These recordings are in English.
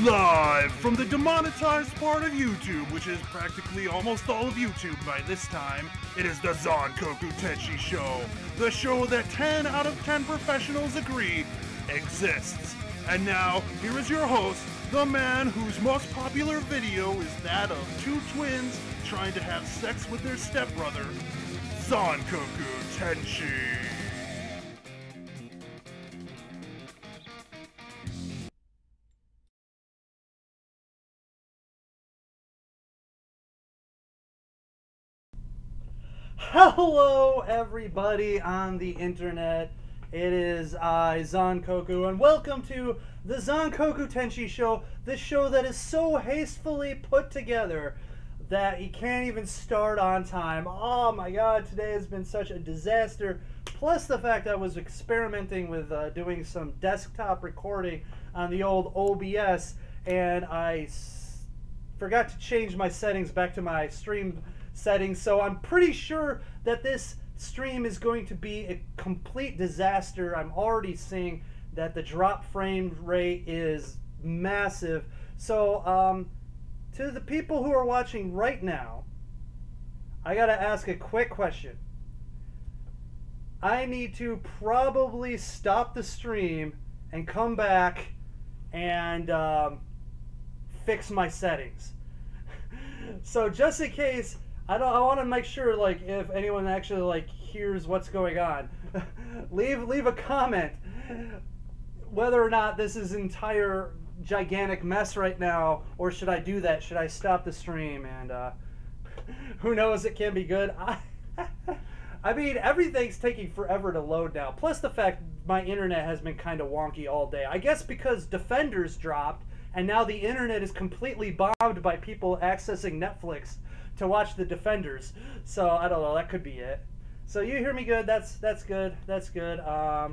Live from the demonetized part of YouTube, which is practically almost all of YouTube by this time, it is the Zankoku Tenshi Show. The show that 10 out of 10 professionals agree exists. And now, here is your host, the man whose most popular video is that of two twins trying to have sex with their stepbrother, Zankoku Tenshi. Hello everybody on the internet, it is I, Zankoku, and welcome to the Zankoku Tenshi Show, the show that is so hastily put together that you can't even start on time. Oh my god, today has been such a disaster, plus the fact I was experimenting with doing some desktop recording on the old OBS, and I forgot to change my settings back to my stream settings, so I'm pretty sure that this stream is going to be a complete disaster. I'm already seeing that the drop frame rate is massive. So to the people who are watching right now, I gotta ask a quick question. I need to probably stop the stream and come back and fix my settings. So just in case, I want to make sure, like, if anyone actually, like, hears what's going on, leave a comment whether or not this is entire gigantic mess right now, or should I do that? Should I stop the stream? And who knows, it can be good. I mean, everything's taking forever to load now. Plus the fact my internet has been kind of wonky all day. I guess because Defenders dropped, and now the internet is completely bombed by people accessing Netflix to watch the Defenders. So I don't know, that could be it. So you hear me good? That's good. That's good. I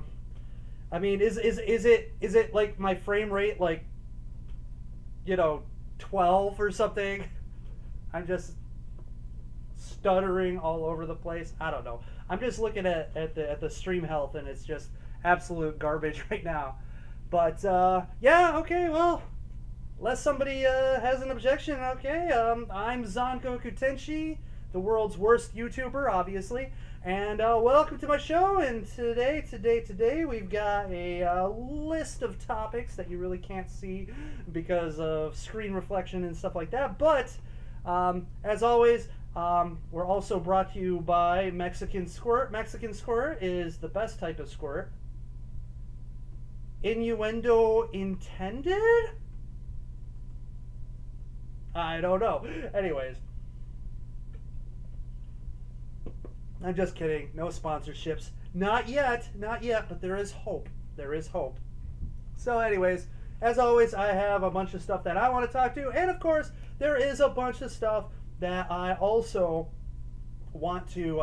mean, is it like my frame rate, like, you know, 12 or something? I'm just stuttering all over the place. I don't know. I'm just looking at the stream health, and it's just absolute garbage right now. But yeah, okay, well, unless somebody has an objection, okay. I'm Zankoku Tenshi, the world's worst YouTuber, obviously, and welcome to my show. And today we've got a list of topics that you really can't see because of screen reflection and stuff like that. But as always, we're also brought to you by Mexican Squirt. Mexican Squirt is the best type of squirt. Innuendo intended? I don't know. Anyways, I'm just kidding. No sponsorships. Not yet. Not yet, but there is hope. There is hope. So anyways, as always, I have a bunch of stuff that I want to talk to. And of course, there is a bunch of stuff that I also want to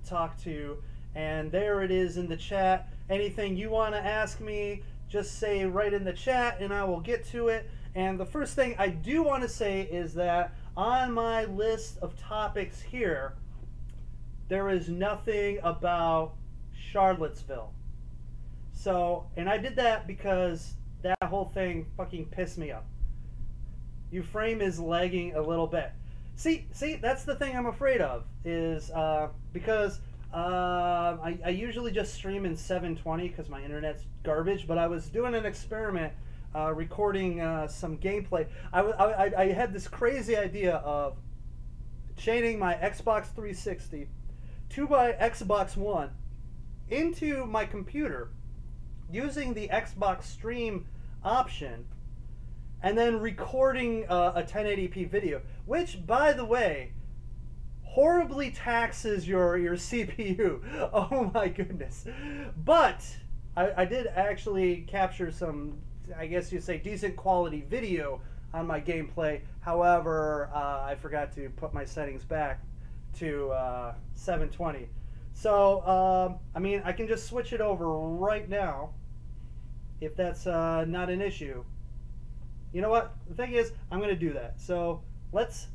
talk to. And there it is in the chat. Anything you want to ask me, just say right in the chat and I will get to it. And the first thing I do want to say is that on my list of topics here, there is nothing about Charlottesville. So, and I did that because that whole thing fucking pissed me off. Your frame is lagging a little bit. See, that's the thing I'm afraid of, is because I usually just stream in 720 because my internet's garbage, but I was doing an experiment recording some gameplay. I had this crazy idea of chaining my Xbox 360 to my Xbox One into my computer using the Xbox Stream option, and then recording a 1080p video, which, by the way, horribly taxes your CPU. Oh my goodness. But I did actually capture some, I guess you'd say, decent quality video on my gameplay. However, I forgot to put my settings back to 720. So, I mean, I can just switch it over right now if that's not an issue. You know what? The thing is, I'm going to do that. So let's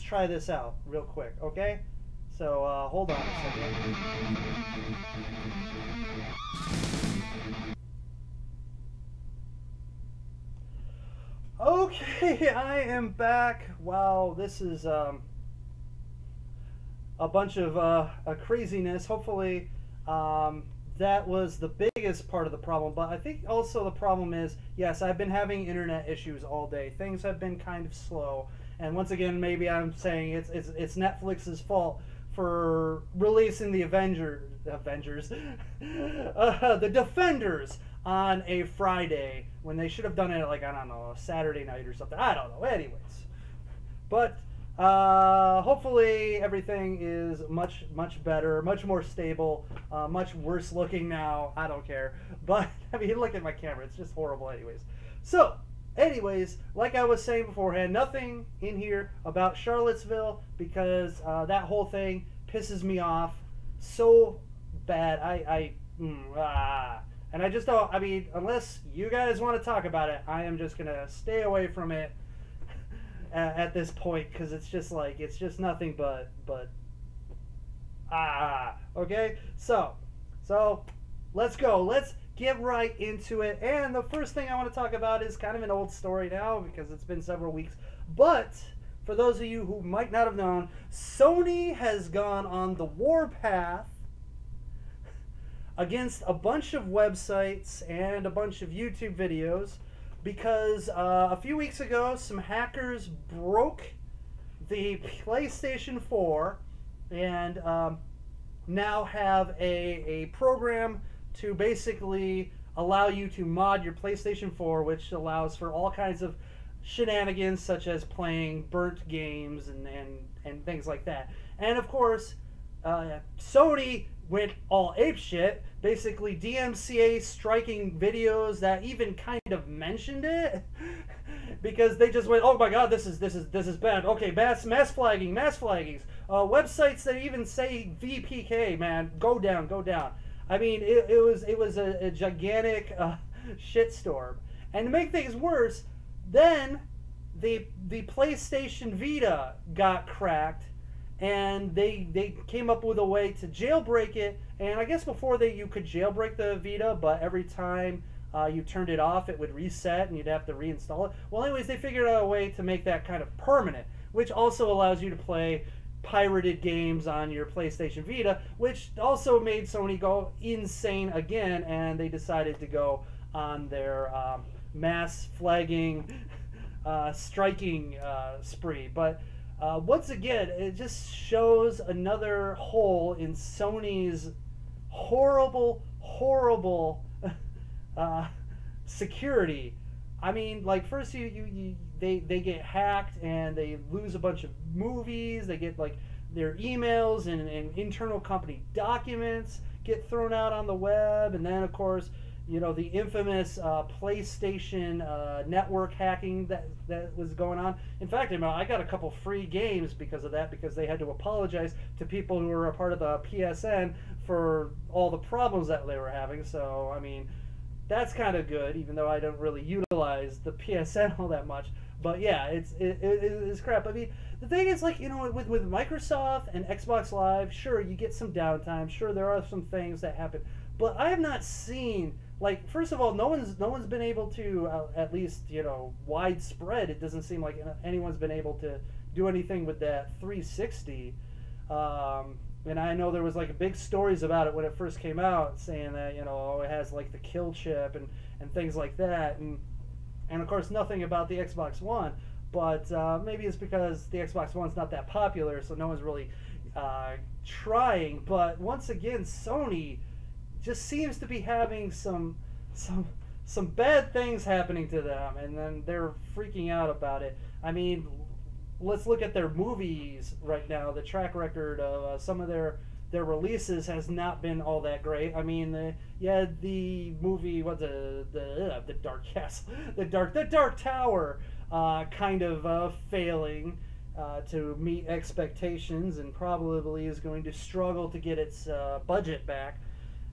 try this out real quick, okay? So hold on a second. Okay, I am back. Wow, this is a bunch of craziness. Hopefully, that was the biggest part of the problem. But I think also the problem is, yes, I've been having internet issues all day. Things have been kind of slow. And once again, maybe I'm saying it's Netflix's fault for releasing the the Defenders on a Friday when they should have done it like, I don't know, a Saturday night or something. I don't know. Anyways, but hopefully everything is much better, much more stable, much worse looking now. I don't care. But I mean, look at my camera. It's just horrible anyways. So anyways, like I was saying beforehand, nothing in here about Charlottesville because that whole thing pisses me off so bad. And I just don't, I mean, unless you guys want to talk about it, I am just going to stay away from it at this point because it's just like, it's just nothing but okay? So let's go. Let's get right into it. And the first thing I want to talk about is kind of an old story now because it's been several weeks. But for those of you who might not have known, Sony has gone on the Warpath against a bunch of websites and a bunch of YouTube videos because a few weeks ago some hackers broke the PlayStation 4 and now have a program to basically allow you to mod your PlayStation 4, which allows for all kinds of shenanigans such as playing burnt games and things like that. And of course, Sony went all apeshit, basically DMCA striking videos that even kind of mentioned it because they just went, oh my god, this is bad. Okay, mass flaggings, websites that even say VPK, man, go down. I mean, it was a gigantic shitstorm. And to make things worse, then the PlayStation Vita got cracked, and they came up with a way to jailbreak it. And I guess before you could jailbreak the Vita, but every time you turned it off, it would reset, and you'd have to reinstall it. Well, anyways, they figured out a way to make that kind of permanent, which also allows you to play pirated games on your PlayStation Vita, which also made Sony go insane again, and they decided to go on their mass flagging, striking spree. But once again, it just shows another hole in Sony's horrible security. I mean, like, first they get hacked and they lose a bunch of movies. They get like their emails and internal company documents get thrown out on the web, and then of course, you know, the infamous PlayStation network hacking that was going on. In fact, I got a couple free games because of that, because they had to apologize to people who were a part of the PSN for all the problems that they were having. So, I mean, that's kind of good, even though I don't really utilize the PSN all that much. But yeah, it's crap. I mean, the thing is, like, you know, with Microsoft and Xbox Live, sure, you get some downtime. Sure, there are some things that happen. But I have not seen, like, first of all, no one's been able to, at least, you know, widespread. It doesn't seem like anyone's been able to do anything with that 360. And I know there was like big stories about it when it first came out, saying that, you know, it has like the kill chip and things like that, and of course nothing about the Xbox One. But maybe it's because the Xbox One's not that popular, so no one's really trying. But once again, Sony just seems to be having some bad things happening to them, and then they're freaking out about it. I mean, let's look at their movies right now. The track record of some of their releases has not been all that great. I mean, the movie, what's the Dark Castle, the Dark Tower, kind of failing to meet expectations, and probably is going to struggle to get its budget back.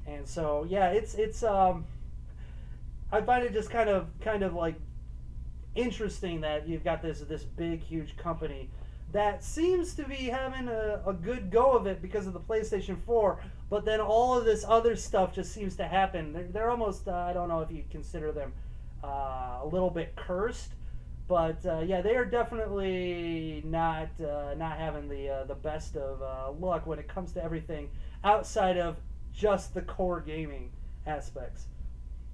And so, yeah, it's I find it just kind of like interesting that you've got this big, huge company that seems to be having a good go of it because of the PlayStation 4, but then all of this other stuff just seems to happen. They're almost, I don't know if you consider them a little bit cursed, But yeah, they are definitely not having the best of luck when it comes to everything outside of just the core gaming aspects.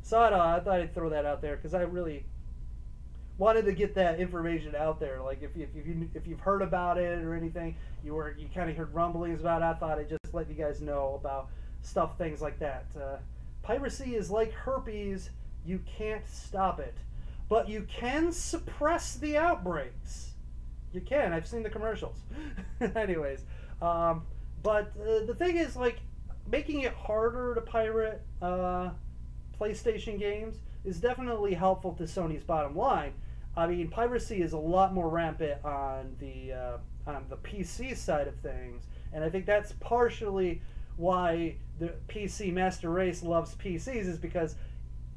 So I don't know, I thought I'd throw that out there because I really wanted to get that information out there. Like if you've heard about it or anything, you kind of heard rumblings about it. I thought I'd just let you guys know about things like that. Piracy is like herpes; you can't stop it, but you can suppress the outbreaks. You can. I've seen the commercials. Anyways, but the thing is, like, making it harder to pirate PlayStation games is definitely helpful to Sony's bottom line. I mean, piracy is a lot more rampant on the PC side of things, and I think that's partially why the PC master race loves PCs, is because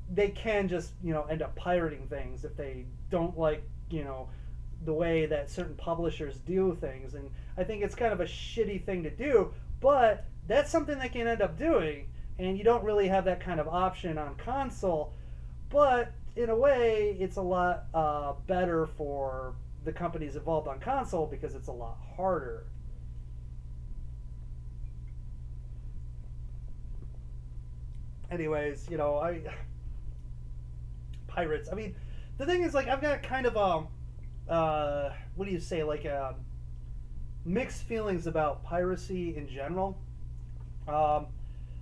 they can just, end up pirating things if they don't like, the way that certain publishers do things. And I think it's kind of a shitty thing to do, but that's something they can end up doing, and you don't really have that kind of option on console. But in a way, it's a lot better for the companies involved on console because it's a lot harder. Anyways, pirates. I mean, the thing is, like, I've got kind of what do you say, like, mixed feelings about piracy in general.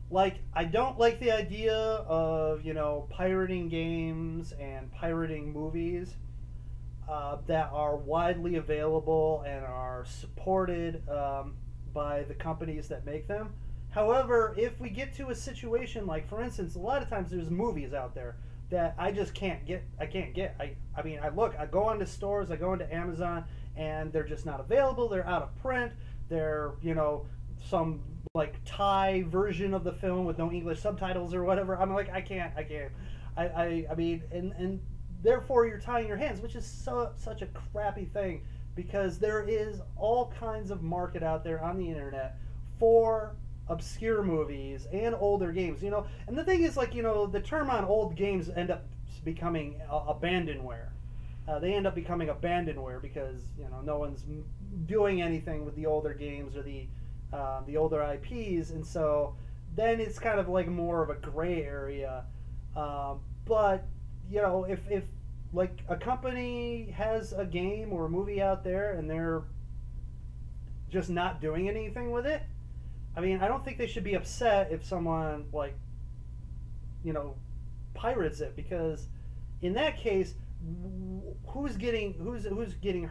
Like, I don't like the idea of, pirating games and pirating movies that are widely available and are supported by the companies that make them. However, if we get to a situation like, for instance, a lot of times there's movies out there that I just can't get. I mean, I go onto stores, I go into Amazon, and they're just not available. They're out of print. They're, some like Thai version of the film with no English subtitles or whatever. I'm like, I can't. I mean, and therefore you're tying your hands, which is such a crappy thing, because there is all kinds of market out there on the internet for obscure movies and older games, and the thing is, like, the term on old games end up becoming abandonware. They end up becoming abandonware because no one's doing anything with the older games or the older IPs, and so then it's kind of like more of a gray area. But if like a company has a game or a movie out there and they're just not doing anything with it, I mean, I don't think they should be upset if someone, like, pirates it, because in that case, who's getting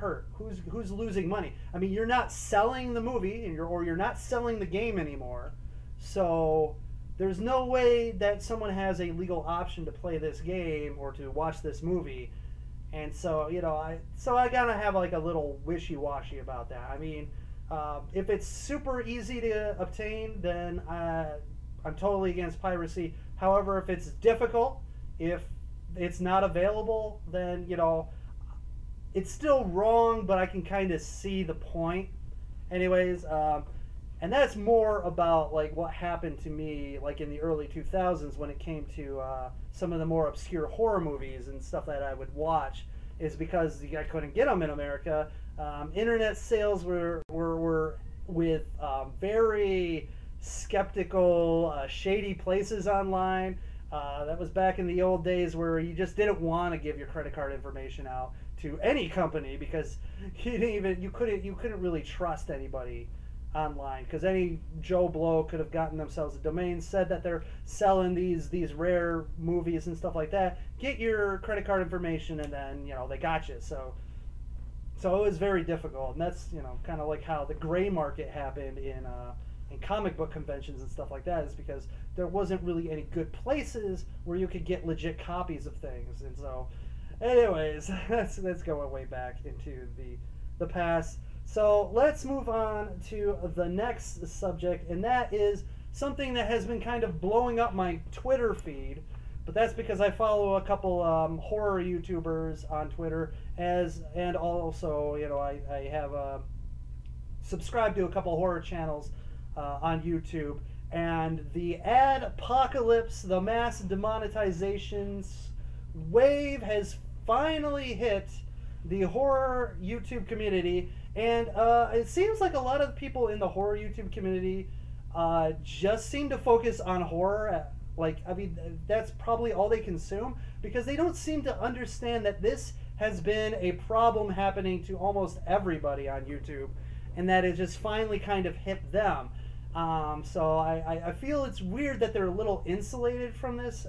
hurt? Who's losing money? I mean, you're not selling the movie, and you're not selling the game anymore. So there's no way that someone has a legal option to play this game or to watch this movie. And so, I gotta have like a little wishy-washy about that. I mean, if it's super easy to obtain, then I'm totally against piracy. However, if it's difficult, if it's not available, then, it's still wrong, but I can kind of see the point. Anyways, and that's more about, like, what happened to me, like, in the early 2000s when it came to some of the more obscure horror movies and stuff that I would watch, is because I couldn't get them in America. Internet sales were with very skeptical, shady places online. That was back in the old days where you just didn't want to give your credit card information out to any company because you couldn't really trust anybody online, because any Joe Blow could have gotten themselves a domain, said that they're selling these rare movies and stuff like that. Get your credit card information, and then they got you. So it was very difficult, and that's kind of like how the gray market happened in comic book conventions and stuff like that, is because there wasn't really any good places where you could get legit copies of things. And so, anyways, that's going way back into the past. So let's move on to the next subject, and that is something that has been kind of blowing up my Twitter feed. But that's because I follow a couple horror YouTubers on Twitter, and also I have subscribed to a couple horror channels on YouTube. And the Adpocalypse, the mass demonetizations wave has finally hit the horror YouTube community, and it seems like a lot of people in the horror YouTube community just seem to focus on horror. Like, I mean, that's probably all they consume, because they don't seem to understand that this has been a problem happening to almost everybody on YouTube, and that it just finally kind of hit them. So I feel it's weird that they're a little insulated from this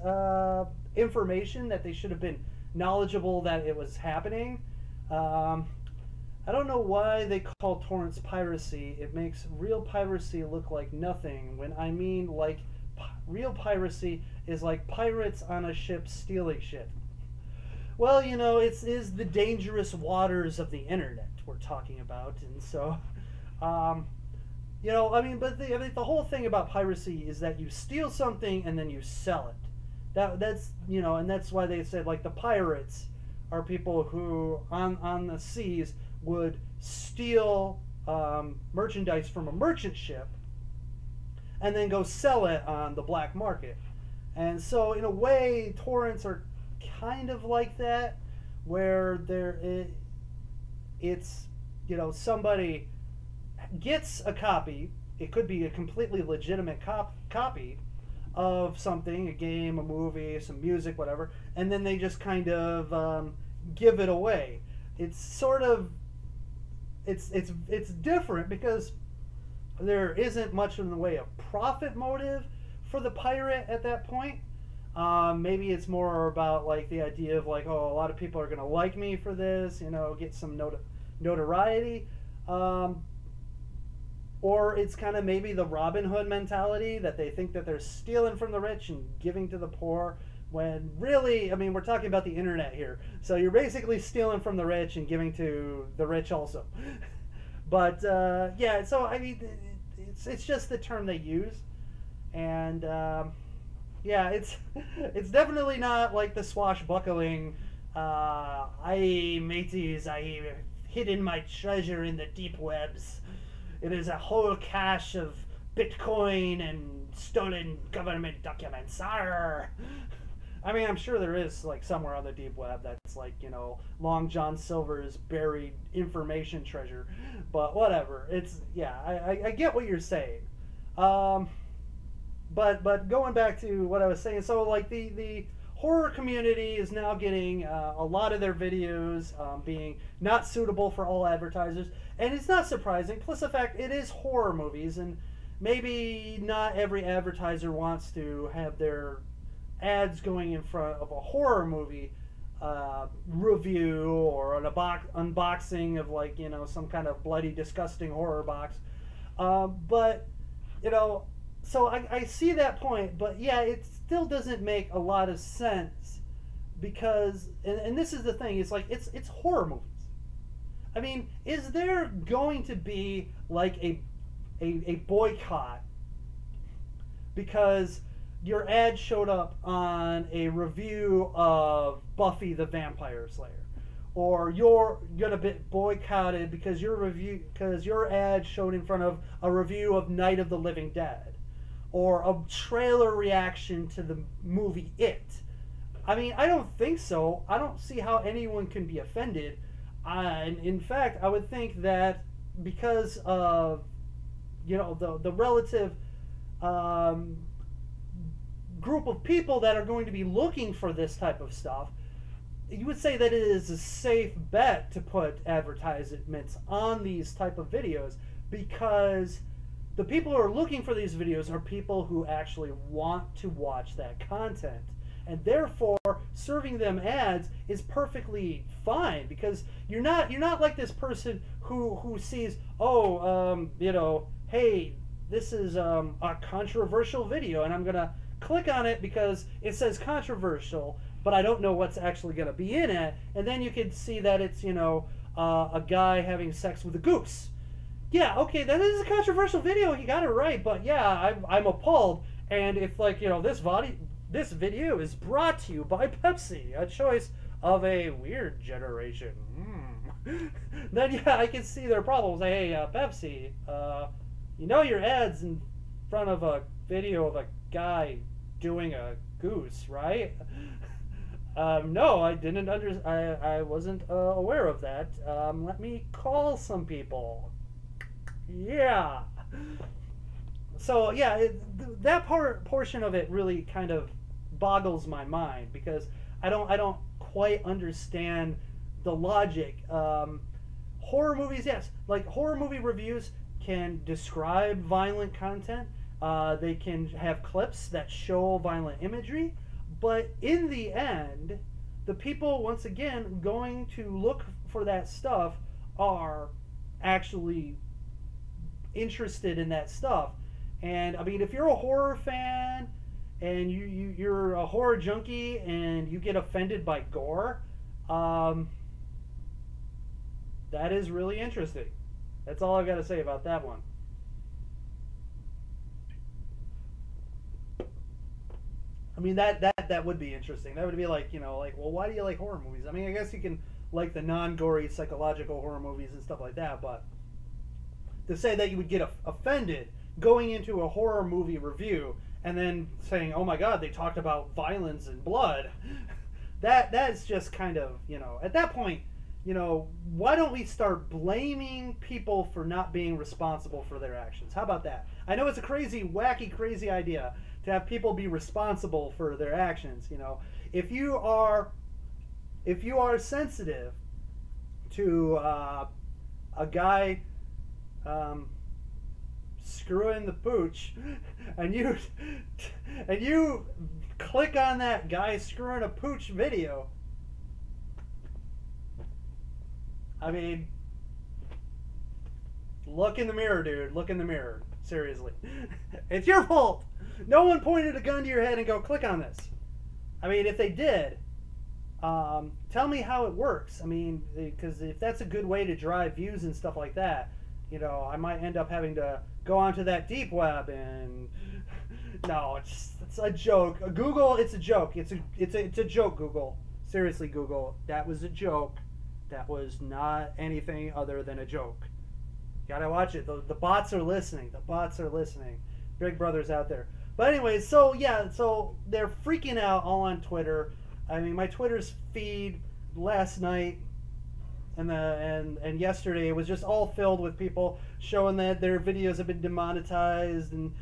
information, that they should have been knowledgeable that it was happening. I don't know why they call torrents piracy. It makes real piracy look like nothing, when I mean, like, real piracy is like pirates on a ship stealing shit. Well, you know, it is the dangerous waters of the internet we're talking about, and so, you know, I mean, but the whole thing about piracy is that you steal something and then you sell it. That's, you know, and that's why they said, like, the pirates are people who on the seas would steal merchandise from a merchant ship and then go sell it on the black market. And so, in a way, torrents are kind of like that, where it's, you know, somebody gets a copy. It could be a completely legitimate copy of something, a game, a movie, some music, whatever, and then they just kind of give it away. It's sort of, it's different, because there isn't much in the way of profit motive for the pirate at that point. Maybe it's more about, like, the idea of, like, oh, a lot of people are going to like me for this, you know, get some notoriety. Or it's kind of maybe the Robin Hood mentality, that they think that they're stealing from the rich and giving to the poor, when really, I mean, we're talking about the internet here. So you're basically stealing from the rich and giving to the rich also. But, yeah, so, I mean, it's just the term they use. And, yeah, it's definitely not like the swashbuckling, aye, mateys, I hidden my treasure in the deep webs. It is a whole cache of Bitcoin and stolen government documents. Arr! I mean, I'm sure there is, like, somewhere on the deep web that's, like, you know, Long John Silver's buried information treasure. But whatever. It's, yeah, I get what you're saying. But going back to what I was saying, so, like, the horror community is now getting a lot of their videos being not suitable for all advertisers, and it's not surprising. Plus the fact it is horror movies, and maybe not every advertiser wants to have their ads going in front of a horror movie review, or an unboxing of, like, you know, some kind of bloody, disgusting horror box. But, you know, so I see that point, but yeah, it still doesn't make a lot of sense, because, and this is the thing, it's like, it's horror movies. I mean, is there going to be, like, a boycott because your ad showed up on a review of Buffy the Vampire Slayer? Or you're gonna be boycotted because your ad showed in front of a review of Night of the Living Dead, or a trailer reaction to the movie It? I mean, I don't think so. I don't see how anyone can be offended. And in fact, I would think that because of, you know, the relative group of people that are going to be looking for this type of stuff, you would say that it is a safe bet to put advertisements on these type of videos, because the people who are looking for these videos are people who actually want to watch that content, and therefore serving them ads is perfectly fine, because you're not like this person who sees, oh, you know, hey, this is a controversial video, and I'm gonna click on it because it says controversial, but I don't know what's actually going to be in it. And then you can see that it's, you know, a guy having sex with a goose. Yeah, okay, that is a controversial video. You got it right. But yeah, I'm appalled. And if, like, you know, this video is brought to you by Pepsi, a choice of a weird generation. Then yeah, I can see their problems. Hey, Pepsi, you know your ad's in front of a video of a guy doing a goose, right? No, I didn't I wasn't aware of that. Let me call some people. Yeah. So yeah, that portion of it really kind of boggles my mind because I don't quite understand the logic. Horror movies, yes, like horror movie reviews can describe violent content. They can have clips that show violent imagery, but in the end, the people once again going to look for that stuff are actually interested in that stuff. And I mean, if you're a horror fan and you're a horror junkie and you get offended by gore, that is really interesting. That's all I've got to say about that one. I mean, that would be interesting. That would be like, like, well, why do you like horror movies? I mean, I guess you can like the non-gory psychological horror movies and stuff like that, but to say that you would get offended going into a horror movie review and then saying, oh my god, they talked about violence and blood, that's just kind of, at that point, why don't we start blaming people for not being responsible for their actions? How about that? I know it's a crazy, wacky, crazy idea to have people be responsible for their actions. If you are sensitive to a guy screwing the pooch, and you click on that guy screwing a pooch video, I mean, look in the mirror, dude. Look in the mirror. Seriously. It's your fault. No one pointed a gun to your head and go, click on this. I mean, if they did, tell me how it works. I mean, because if that's a good way to drive views and stuff like that, I might end up having to go onto that deep web and... No, it's a joke. Google, it's a joke. It's a joke, Google. Seriously, Google. That was a joke. That was not anything other than a joke. You gotta watch it. The bots are listening. The bots are listening. Big Brother's out there. But anyways, so yeah, so they're freaking out all on Twitter. I mean, my Twitter's feed last night and yesterday, it was just all filled with people showing that their videos have been demonetized and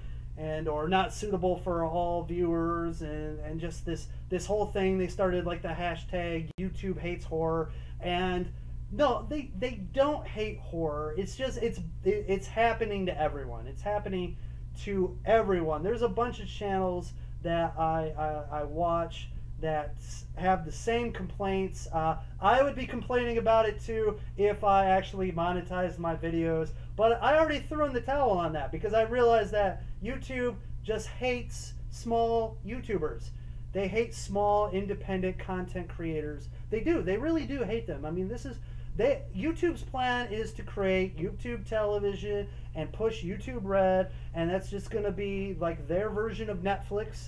or not suitable for all viewers, and just this whole thing. They started like the hashtag YouTube hates horror, and no, they don't hate horror. It's just it's happening to everyone. It's happening to everyone. There's a bunch of channels that I watch that have the same complaints. I would be complaining about it too if I actually monetized my videos, but I already threw in the towel on that because I realized that YouTube just hates small YouTubers. They hate small independent content creators. They do. They really do hate them. I mean, YouTube's plan is to create YouTube television and push YouTube Red, and that's just going to be like their version of Netflix,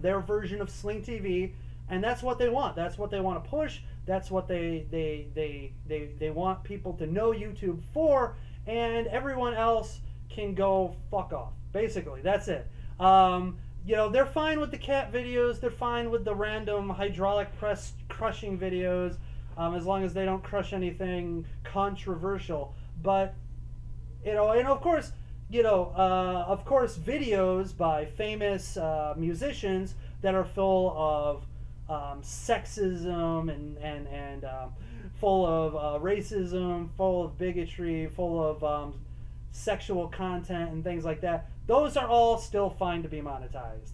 their version of Sling TV, and that's what they want. That's what they want to push. That's what they want people to know YouTube for, and everyone else can go fuck off. Basically, that's it. They're fine with the cat videos. They're fine with the random hydraulic press crushing videos, as long as they don't crush anything controversial. But and of course, videos by famous musicians that are full of sexism and full of racism, full of bigotry, full of sexual content and things like that. Those are all still fine to be monetized.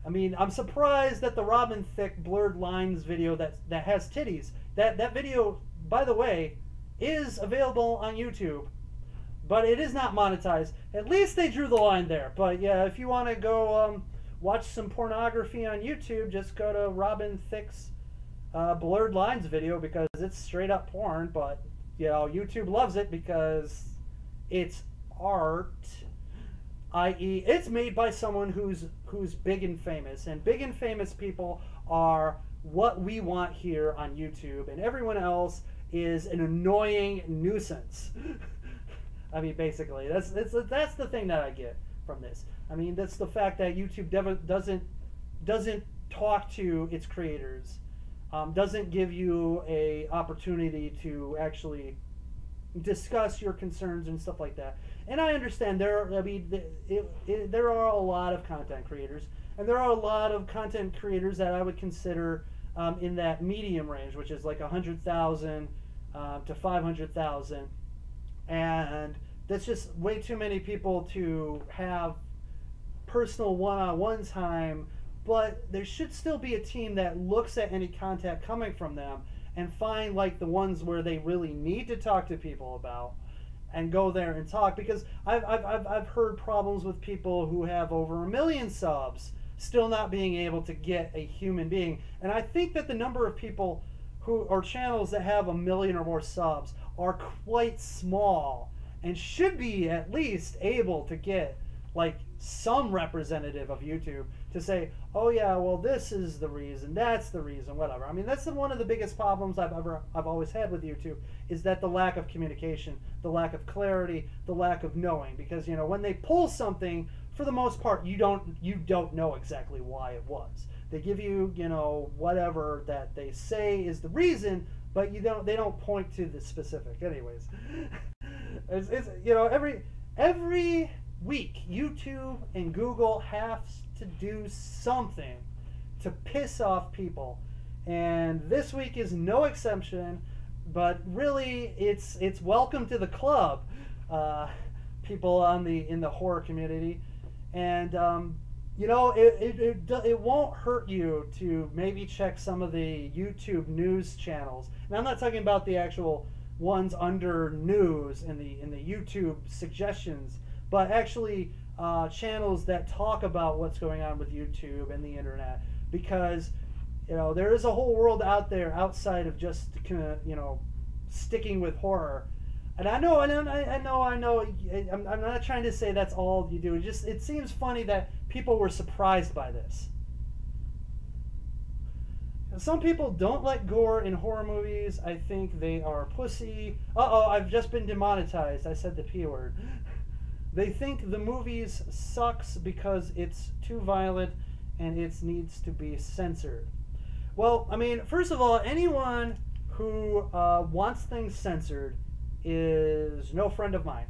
I mean, I'm surprised that the Robin Thicke blurred lines video that has titties. That video, by the way, is available on YouTube, but it is not monetized. At least they drew the line there. But yeah, if you want to go watch some pornography on YouTube, just go to Robin Thicke's blurred lines video because it's straight up porn. But YouTube loves it because it's art, i.e., it's made by someone who's big and famous, and big and famous people are what we want here on YouTube, and everyone else is an annoying nuisance. I mean, basically, that's the thing that I get from this. I mean, that's the fact that YouTube doesn't talk to its creators, doesn't give you a opportunity to actually discuss your concerns and stuff like that. And I understand there are a lot of content creators, and there are a lot of content creators that I would consider in that medium range, which is like 100,000 to 500,000, and that's just way too many people to have personal one-on-one time. But there should still be a team that looks at any content coming from them and find like the ones where they really need to talk to people about and go there and talk, because I've heard problems with people who have over 1 million subs still not being able to get a human being. And I think that the number of people who or channels that have 1 million or more subs are quite small and should be at least able to get like some representative of YouTube to say, oh yeah, well this is the reason, that's the reason, whatever. I mean, that's one of the biggest problems I've always had with YouTube, is that the lack of communication, the lack of clarity, the lack of knowing. Because you know, when they pull something, for the most part, you don't know exactly why it was. They give you, you know, whatever that they say is the reason, but they don't point to the specific. Anyways, it's you know, every week YouTube and Google have to do something to piss off people, and this week is no exception. But really, it's welcome to the club, people in the horror community. And you know, it won't hurt you to maybe check some of the YouTube news channels. And I'm not talking about the actual ones under news in the YouTube suggestions, but actually channels that talk about what's going on with YouTube and the internet. Because you know, there is a whole world out there outside of just, you know, sticking with horror. And I know. I'm not trying to say that's all you do. It seems funny that people were surprised by this. Some people don't like gore in horror movies. I think they are pussy. Uh-oh, I've just been demonetized. I said the P word. They think the movies sucks because it's too violent and it needs to be censored. Well, I mean, first of all, anyone who wants things censored is no friend of mine.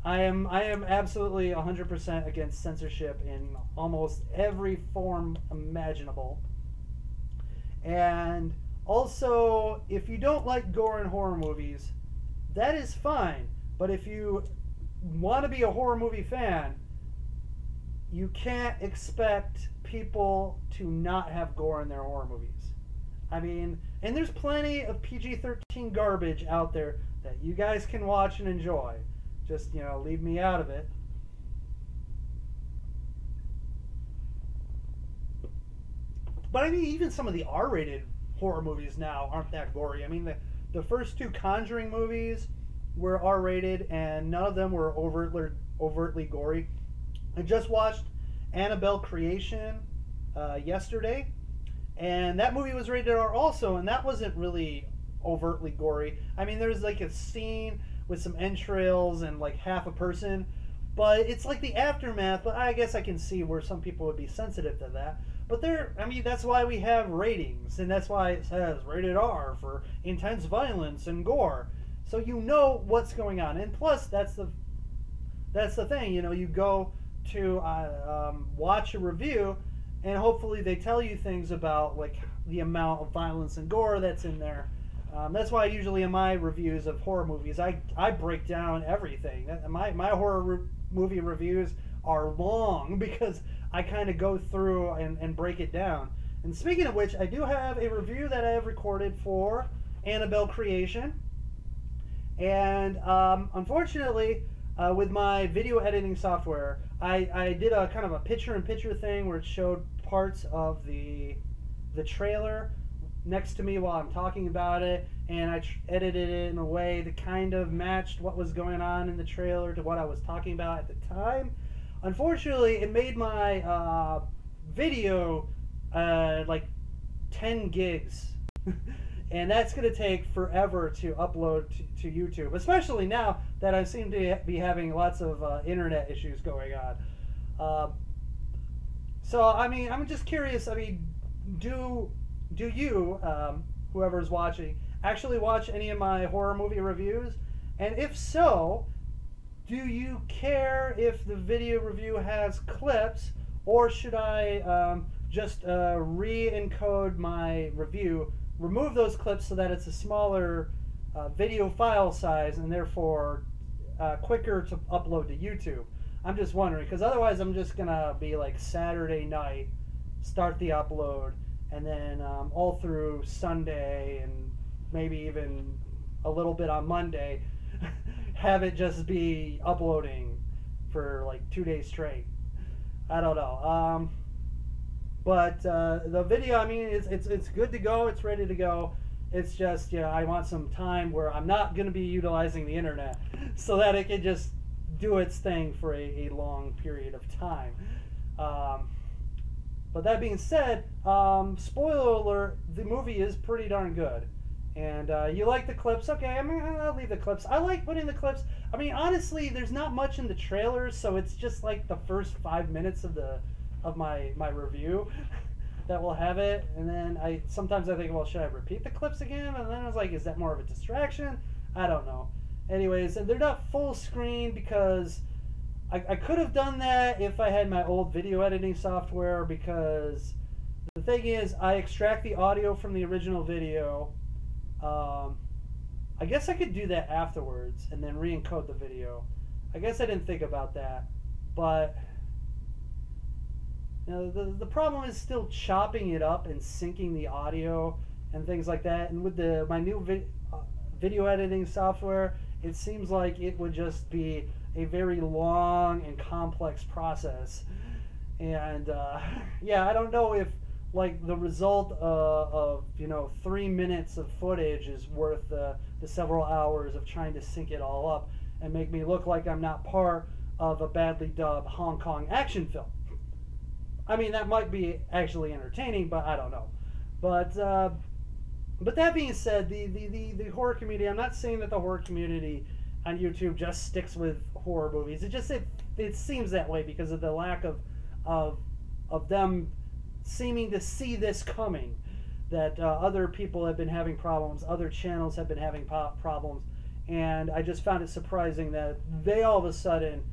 I am absolutely 100% against censorship in almost every form imaginable. And also, if you don't like gore in horror movies, that is fine. But if you want to be a horror movie fan, you can't expect people to not have gore in their horror movies. I mean, and there's plenty of PG-13 garbage out there that you guys can watch and enjoy. Just, you know, leave me out of it. But I mean, even some of the R-rated horror movies now aren't that gory. I mean, the first two Conjuring movies were R-rated, and none of them were overtly gory. I just watched Annabelle Creation yesterday, and that movie was rated R also, and that wasn't really overtly gory. I mean, there's like a scene with some entrails and like half a person, but it's like the aftermath. But I guess I can see where some people would be sensitive to that. But I mean, that's why we have ratings, and that's why it says rated R for intense violence and gore, so you know what's going on. And plus, that's the thing, you know, you go to watch a review, and hopefully they tell you things about like the amount of violence and gore that's in there. That's why usually in my reviews of horror movies, I break down everything. My horror movie reviews are long because I kind of go through and break it down. And speaking of which, I do have a review that I have recorded for Annabelle Creation. And unfortunately, with my video editing software, I did a kind of a picture-in-picture thing where it showed parts of the trailer next to me while I'm talking about it, and I edited it in a way that kind of matched what was going on in the trailer to what I was talking about at the time. Unfortunately, it made my video like 10 gigs. And that's going to take forever to upload to YouTube, especially now that I seem to be having lots of internet issues going on. So I mean, I'm just curious. I mean, do you, whoever's watching, actually watch any of my horror movie reviews? And if so, do you care if the video review has clips, or should I just re-encode my review, remove those clips so that it's a smaller video file size and therefore quicker to upload to YouTube? I'm just wondering, because otherwise I'm just gonna be like Saturday night, start the upload, and then all through Sunday and maybe even a little bit on Monday, have it just be uploading for like 2 days straight. I don't know. But the video, I mean, it's good to go. It's ready to go. It's just, you know, I want some time where I'm not going to be utilizing the internet so that it can just do its thing for a long period of time. But that being said, spoiler alert, the movie is pretty darn good. And you like the clips? Okay, I mean, I'll leave the clips. I like putting the clips. I mean, honestly, there's not much in the trailers, so it's just like the first 5 minutes of my review that will have it. And then sometimes I think, well, should I repeat the clips again? And then I was like, is that more of a distraction? I don't know. Anyways, and they're not full screen because I could have done that if I had my old video editing software, because the thing is, I extract the audio from the original video. I guess I could do that afterwards and then re-encode the video. I guess I didn't think about that, but you know, the problem is still chopping it up and syncing the audio and things like that. And with my new video editing software, it seems like it would just be a very long and complex process. And yeah, I don't know if like the result of 3 minutes of footage is worth the several hours of trying to sync it all up and make me look like I'm not part of a badly dubbed Hong Kong action film. I mean, that might be actually entertaining, but I don't know. But that being said, the horror community, I'm not saying that the horror community on YouTube just sticks with horror movies. It seems that way because of the lack of them seeming to see this coming, that other people have been having problems, other channels have been having problems, and I just found it surprising that they all of a sudden,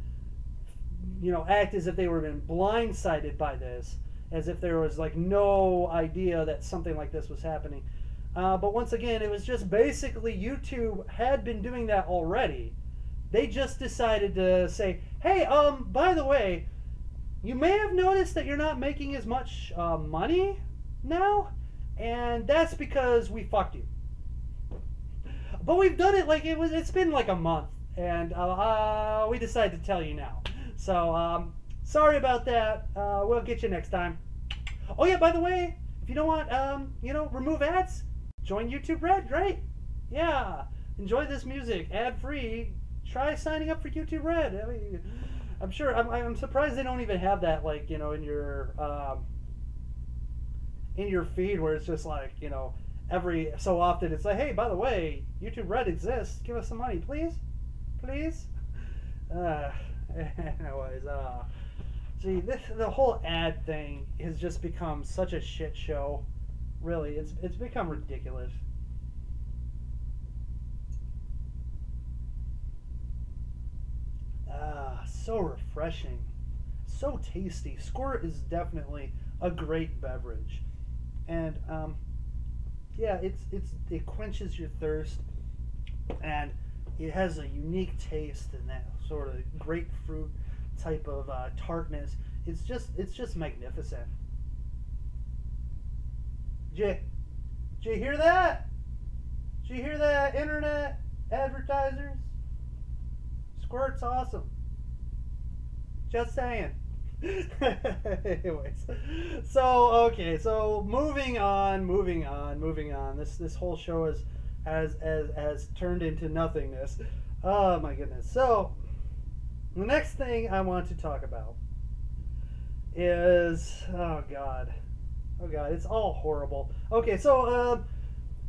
act as if they were been blindsided by this, as if there was like no idea that something like this was happening. But once again, it was just basically YouTube had been doing that already. They just decided to say, hey, by the way, you may have noticed that you're not making as much money now, and that's because we fucked you. But we've done it like it's been like a month, and we decided to tell you now. So sorry about that. We'll get you next time. Oh yeah, by the way, if you don't want remove ads, join YouTube Red, right? Yeah, enjoy this music ad free. Try signing up for YouTube Red. I mean, I'm sure. I'm surprised they don't even have that, like, in your feed, where it's just like, every so often it's like, hey, by the way, YouTube Red exists. Give us some money, please, please. Anyways, gee, the whole ad thing has just become such a shit show. Really, it's become ridiculous. So refreshing, so tasty. Squirt is definitely a great beverage, and yeah, it quenches your thirst, and it has a unique taste and that sort of grapefruit type of tartness. It's just magnificent. Did you hear that? Did you hear that, internet advertisers? Squirt's awesome. Just saying. Anyways, so moving on. This whole show has turned into nothingness. Oh my goodness. So the next thing I want to talk about is oh god, it's all horrible. Okay, so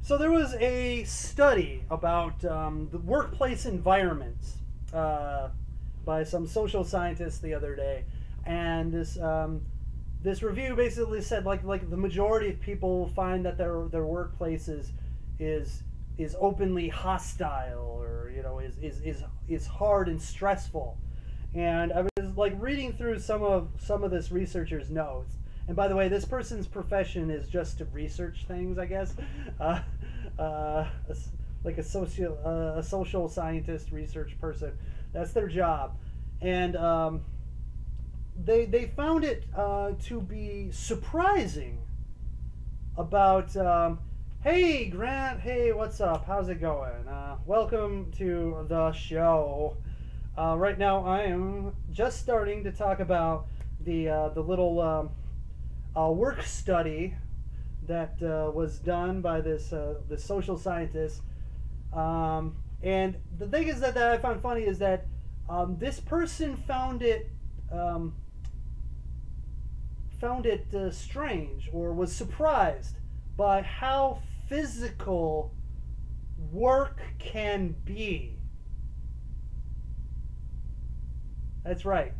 there was a study about the workplace environments by some social scientists the other day, and this review basically said like the majority of people find that their workplace is openly hostile, or is hard and stressful. And I was like reading through some of this researcher's notes. And by the way, this person's profession is just to research things, I guess. Like a social scientist, research person. That's their job. And they found it to be surprising about, hey, Grant, hey, what's up? How's it going? Welcome to the show. Right now, I am just starting to talk about the little work study that was done by this social scientist. And the thing is that I found funny is that this person found it strange, or was surprised by how physical work can be. That's right.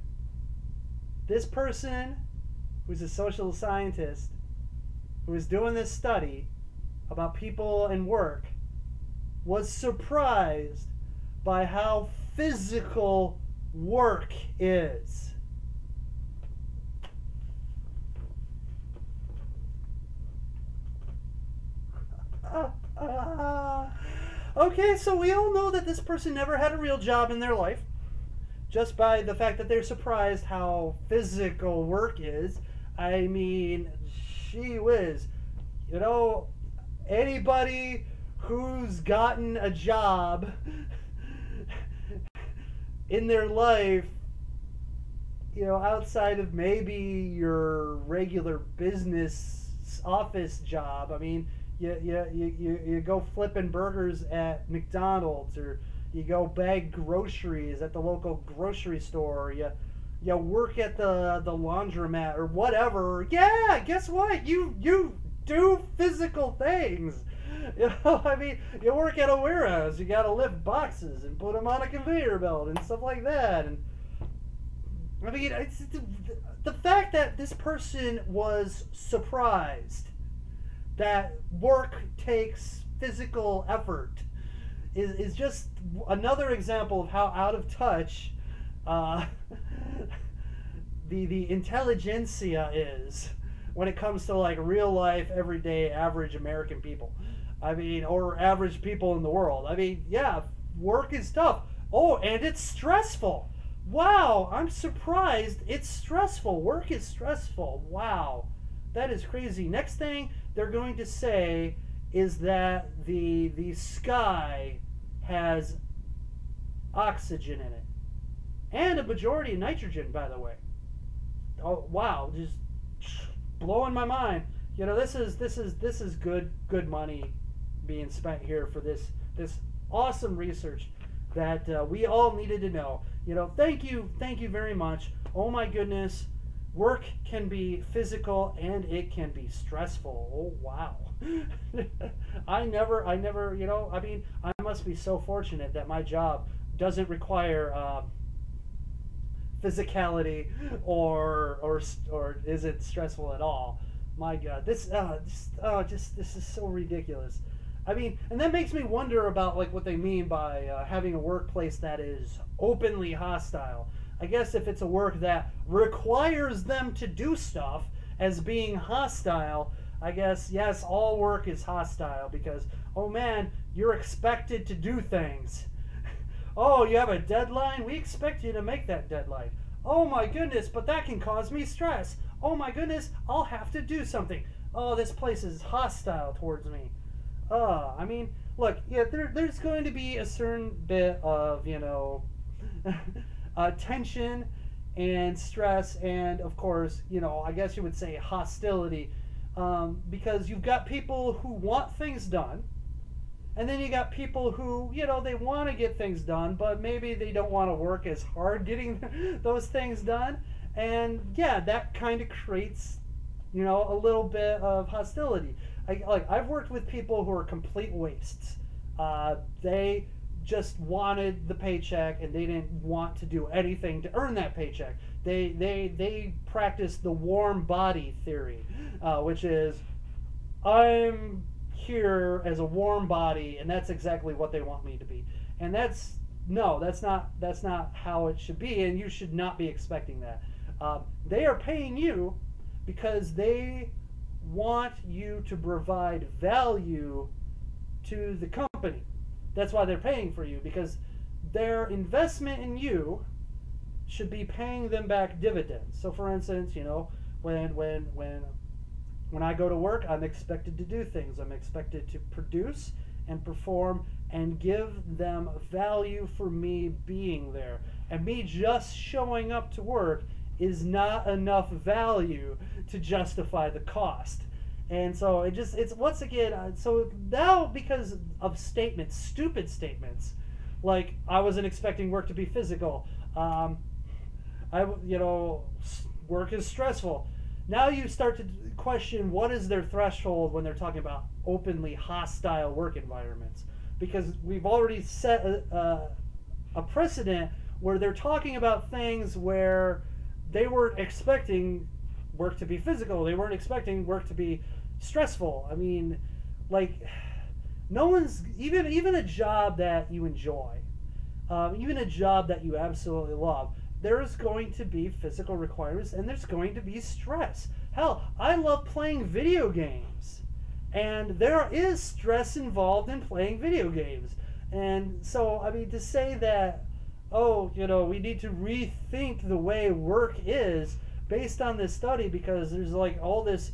This person, who's a social scientist, who was doing this study about people and work, was surprised by how physical work is. Okay, so we all know that this person never had a real job in their life, just by the fact that they're surprised how physical work is. I mean, gee whiz. You know, anybody who's gotten a job in their life, outside of maybe your regular business office job, I mean, you go flipping burgers at McDonald's, or you go bag groceries at the local grocery store, you work at the laundromat or whatever. Yeah, guess what? You do physical things. I mean, you work at a warehouse, you gotta lift boxes and put them on a conveyor belt and stuff like that. And I mean, it's the fact that this person was surprised that work takes physical effort is just another example of how out of touch the intelligentsia is when it comes to like real life, everyday, average American people. I mean, or average people in the world. I mean, yeah, work is tough. Oh, and it's stressful. Wow, I'm surprised it's stressful. Work is stressful. Wow, that is crazy. Next thing they're going to say is that the sky has oxygen in it, and a majority of nitrogen, by the way. Oh wow, just blowing my mind. This is good money being spent here for this awesome research that we all needed to know. Thank you very much. Oh my goodness, work can be physical and it can be stressful. Oh wow. I never, I mean, I must be so fortunate that my job doesn't require physicality or isn't stressful at all. My God, this is so ridiculous. I mean, and that makes me wonder about like what they mean by having a workplace that is openly hostile. I guess if it's a work that requires them to do stuff as being hostile, I guess, yes, all work is hostile because, oh man, you're expected to do things. Oh, you have a deadline? We expect you to make that deadline. Oh my goodness, but that can cause me stress. Oh my goodness, I'll have to do something. Oh, this place is hostile towards me. I mean, look, yeah, there's going to be a certain bit of, tension and stress, and of course, I guess you would say hostility, because you've got people who want things done, and then you got people who, they want to get things done, but maybe they don't want to work as hard getting those things done, and yeah, that kind of creates, a little bit of hostility. I've worked with people who are complete wastes. They just wanted the paycheck and they didn't want to do anything to earn that paycheck. They practice the warm body theory, which is, I'm here as a warm body, and that's exactly what they want me to be. And that's not how it should be, and you should not be expecting that. They are paying you because they want you to provide value to the company. That's why they're paying for you, because their investment in you should be paying them back dividends. So for instance, when I go to work, I'm expected to do things. I'm expected to produce and perform and give them value for me being there. And me just showing up to work is not enough value to justify the cost. And so it's once again, so now because of statements, stupid statements, like I wasn't expecting work to be physical, work is stressful. Now you start to question what is their threshold when they're talking about openly hostile work environments, because we've already set a precedent where they're talking about things where they weren't expecting work to be physical. They weren't expecting work to be stressful. I mean, like, no one's, even a job that you enjoy, even a job that you absolutely love, there's going to be physical requirements and there's going to be stress. Hell, I love playing video games, and there is stress involved in playing video games. And so, I mean, to say that, we need to rethink the way work is based on this study because there's like all this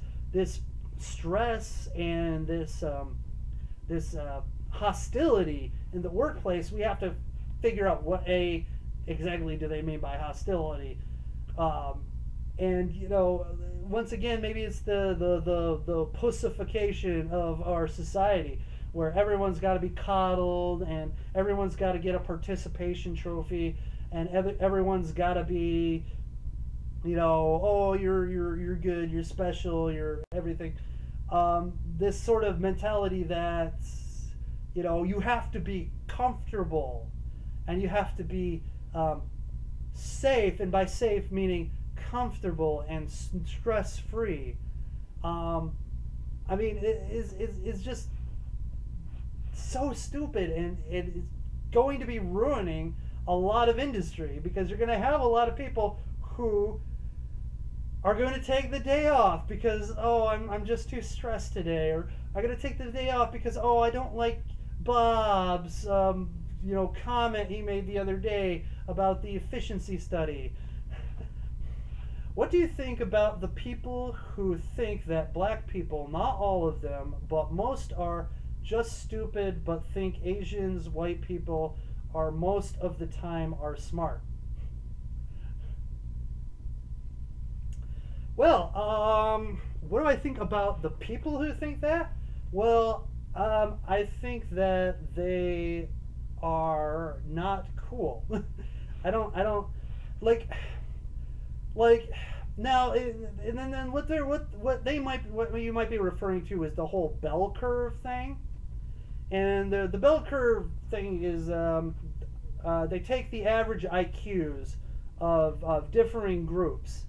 stress and this hostility in the workplace, we have to figure out what exactly do they mean by hostility. And once again, maybe it's the pussification of our society, where everyone's got to be coddled and everyone's got to get a participation trophy and everyone's got to be, you're good, you're special, you're everything. This sort of mentality that you have to be comfortable and you have to be safe, and by safe meaning comfortable and stress-free. I mean, it's just so stupid, and it's going to be ruining a lot of industry, because you're going to have a lot of people who are going to take the day off because, I'm just too stressed today, or I'm going to take the day off because, I don't like Bob's comment he made the other day about the efficiency study. What do you think about the people who think that black people, not all of them, but most, are just stupid, but think Asians, white people, are most of the time are smart? Well, what do I think about the people who think that? Well, I think that they are not cool. I don't like now, and then what you might be referring to is the whole bell curve thing. And the bell curve thing is they take the average IQs of differing groups,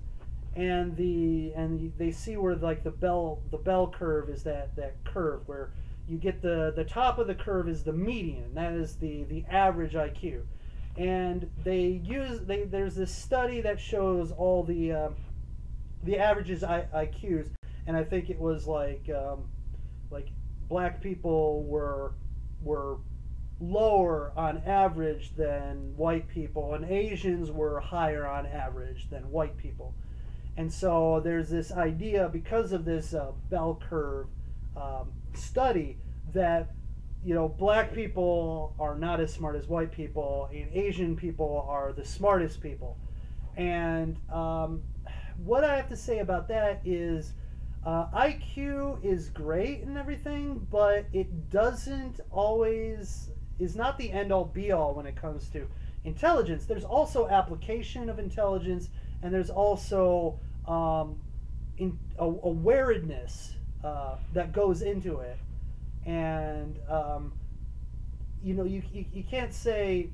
and they see where like the bell curve is that curve where you get the top of the curve is the median, that is the average IQ. And there's this study that shows all the averages IQs, and I think it was like black people were lower on average than white people, and Asians were higher on average than white people. And so there's this idea, because of this bell curve study, that black people are not as smart as white people, and Asian people are the smartest people. And what I have to say about that is IQ is great and everything, but it doesn't always, is not the end-all be-all when it comes to intelligence. There's also application of intelligence, and there's also awareness that goes into it. And you can't say,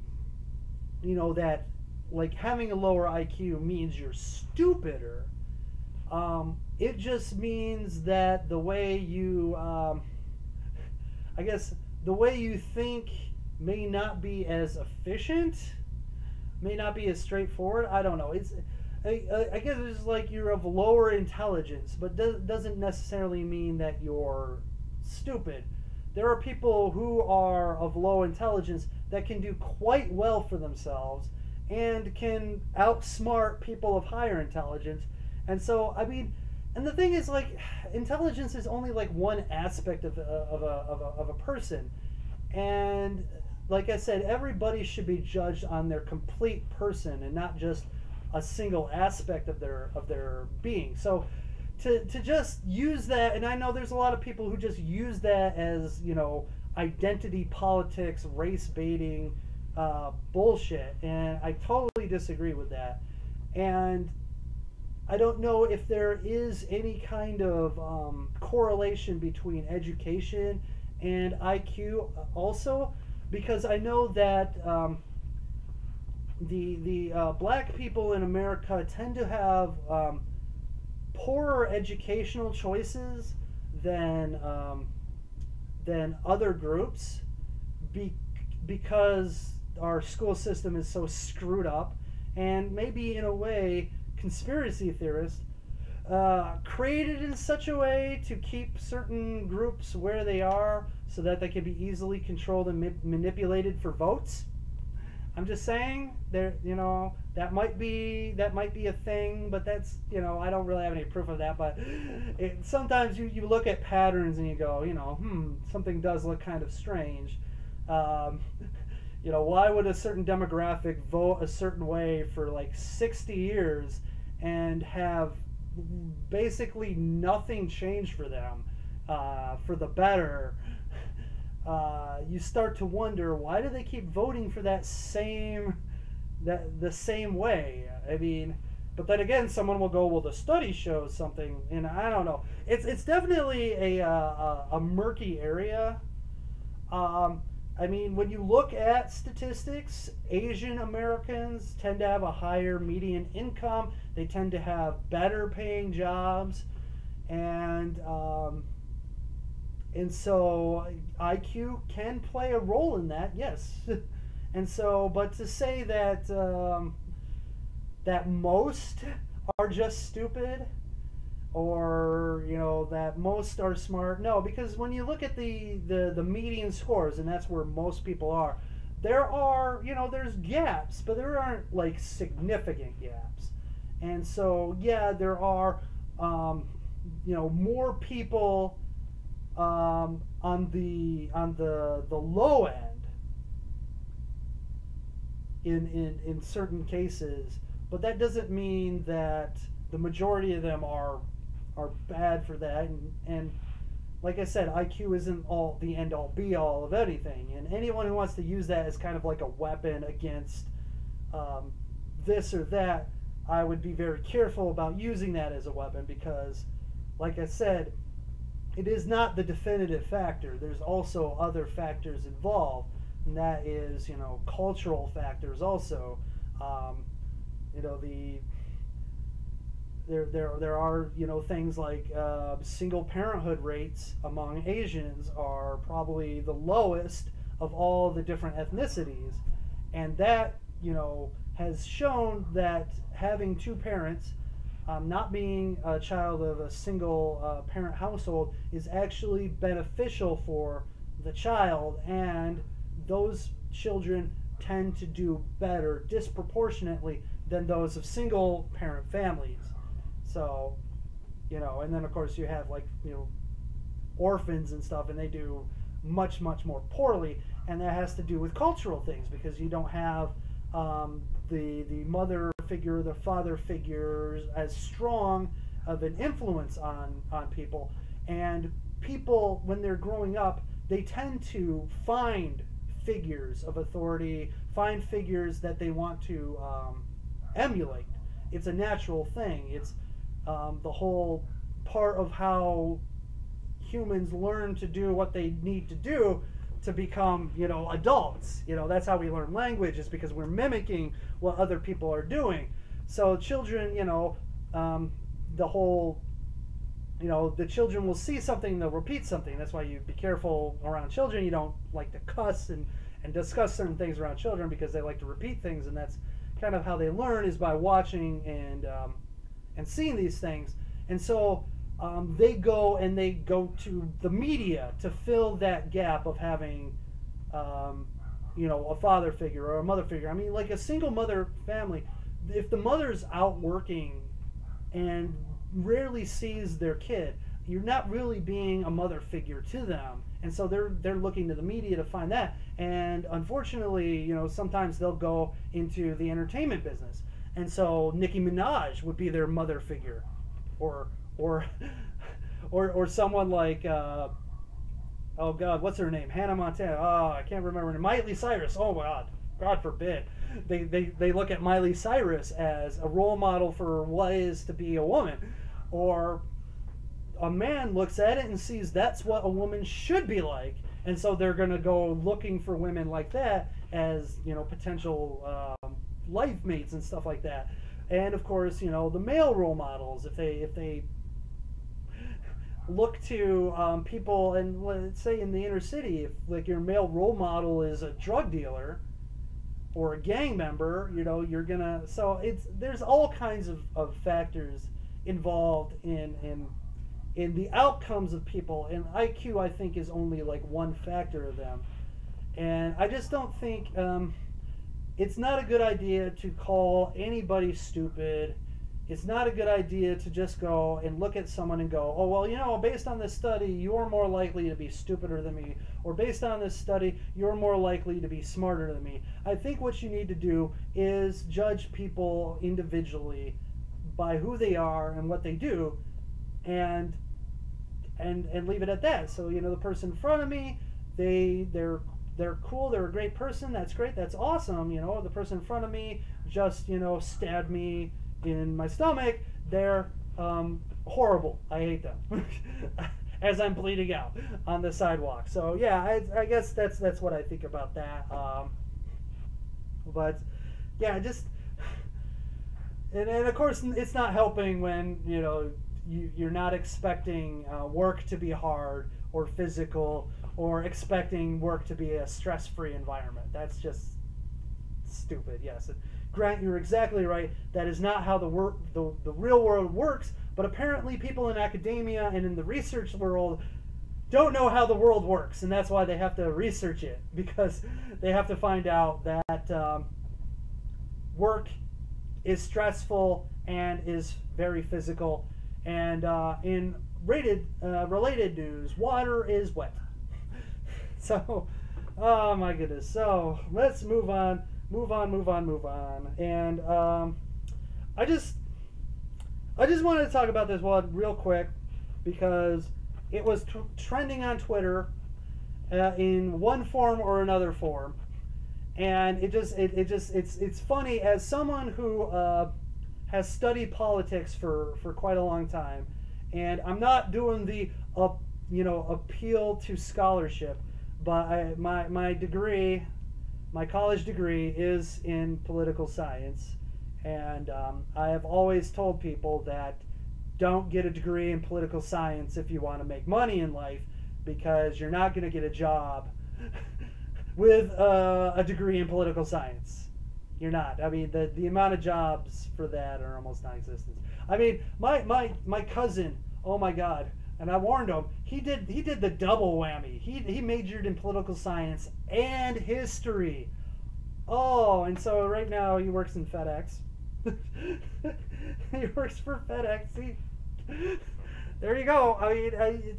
that like having a lower IQ means you're stupider. It just means that the way you, I guess, the way you think may not be as efficient, may not be as straightforward. I don't know. I guess it's like you're of lower intelligence, but doesn't necessarily mean that you're stupid. There are people who are of low intelligence that can do quite well for themselves and can outsmart people of higher intelligence. And so, I mean, and the thing is, like, intelligence is only like one aspect of a person. And like I said, everybody should be judged on their complete person and not just a single aspect of their being. So to just use that, and I know there's a lot of people who just use that as, identity politics, race baiting, bullshit, and I totally disagree with that. And I don't know if there is any kind of correlation between education and IQ also, because I know that the black people in America tend to have poorer educational choices than other groups, because our school system is so screwed up, and maybe in a way conspiracy theorists created in such a way to keep certain groups where they are so that they can be easily controlled and manipulated for votes. I'm just saying, there, that might be a thing, but that's, I don't really have any proof of that. But sometimes you look at patterns and you go, something does look kind of strange. Why would a certain demographic vote a certain way for like 60 years and have basically nothing change for them for the better? You start to wonder, why do they keep voting for the same way? I mean, but then again, someone will go, well, the study shows something, and I don't know. It's definitely a murky area. I mean, when you look at statistics, Asian Americans tend to have a higher median income. They tend to have better paying jobs, and so IQ can play a role in that, yes. And so, but to say that that most are just stupid, or that most are smart, no, because when you look at the median scores, and that's where most people are, there are there's gaps, but there aren't like significant gaps. And so yeah, there are more people on the low end in certain cases, but that doesn't mean that the majority of them are bad for that. And like I said, IQ isn't all the end all be all of anything, and anyone who wants to use that as kind of like a weapon against this or that, I would be very careful about using that as a weapon, because like I said, it is not the definitive factor. There's also other factors involved, and that is, cultural factors also. There are, things like single parenthood rates among Asians are probably the lowest of all the different ethnicities, and that, has shown that having two parents, not being a child of a single parent household, is actually beneficial for the child, and those children tend to do better disproportionately than those of single parent families. So, and then of course you have like, orphans and stuff, and they do much, much more poorly, and that has to do with cultural things, because you don't have the mother figure, the father figures as strong of an influence on people. And people, when they're growing up, they tend to find figures of authority, find figures that they want to emulate. It's a natural thing. It's the whole part of how humans learn to do what they need to do to become, you know, adults. You know, that's how we learn language, is because we're mimicking what other people are doing. So children, you know, the whole, you know, the children will see something, they'll repeat something. That's why you be careful around children. You don't like to cuss and discuss certain things around children, because they like to repeat things, and that's kind of how they learn, is by watching and seeing these things. And so they go to the media to fill that gap of having, you know, a father figure or a mother figure. I mean, like a single mother family, if the mother's out working and rarely sees their kid, you're not really being a mother figure to them. And so they're looking to the media to find that. And unfortunately, you know, sometimes they'll go into the entertainment business. And so Nicki Minaj would be their mother figure, or someone like oh God, what's her name? Hannah Montana. Oh, I can't remember her name. Miley Cyrus. Oh my God forbid. They look at Miley Cyrus as a role model for what is to be a woman. Or a man looks at it and sees that's what a woman should be like, and so they're going to go looking for women like that as, you know, potential life mates and stuff like that. And of course, you know, the male role models, if they look to people, and let's say in the inner city, if like your male role model is a drug dealer or a gang member, you know, you're gonna, so there's all kinds of factors involved in the outcomes of people, and IQ, I think, is only like one factor of them. And I just don't think it's not a good idea to call anybody stupid. It's not a good idea to just go and look at someone and go, oh, well, you know, based on this study, you're more likely to be stupider than me, or based on this study, you're more likely to be smarter than me. I think what you need to do is judge people individually by who they are and what they do, and leave it at that. So, you know, the person in front of me, they're cool, they're a great person, that's great, that's awesome. You know, the person in front of me just, you know, stabbed me in my stomach, they're horrible, I hate them. As I'm bleeding out on the sidewalk. So yeah, I guess that's what I think about that. But yeah, just and of course it's not helping when, you know, you're not expecting work to be hard or physical, or expecting work to be a stress-free environment. That's just stupid. Yes, Grant, you're exactly right. That is not how the real world works. But apparently, people in academia and in the research world don't know how the world works, and that's why they have to research it, because they have to find out that work is stressful and is very physical. And in related news, water is wet. So, oh my goodness. So let's move on. And I just wanted to talk about this one real quick, because it was trending on Twitter in one form or another form, and it's funny, as someone who has studied politics for quite a long time, and I'm not doing the appeal to scholarship, but my degree, my college degree, is in political science, and I have always told people that don't get a degree in political science if you want to make money in life, because you're not going to get a job with a degree in political science. You're not. I mean, the amount of jobs for that are almost non-existent. I mean, my cousin, oh my God, and I warned him, he did the double whammy. He majored in political science and history. Oh, and so right now he works in FedEx. He works for FedEx. There you go. I mean,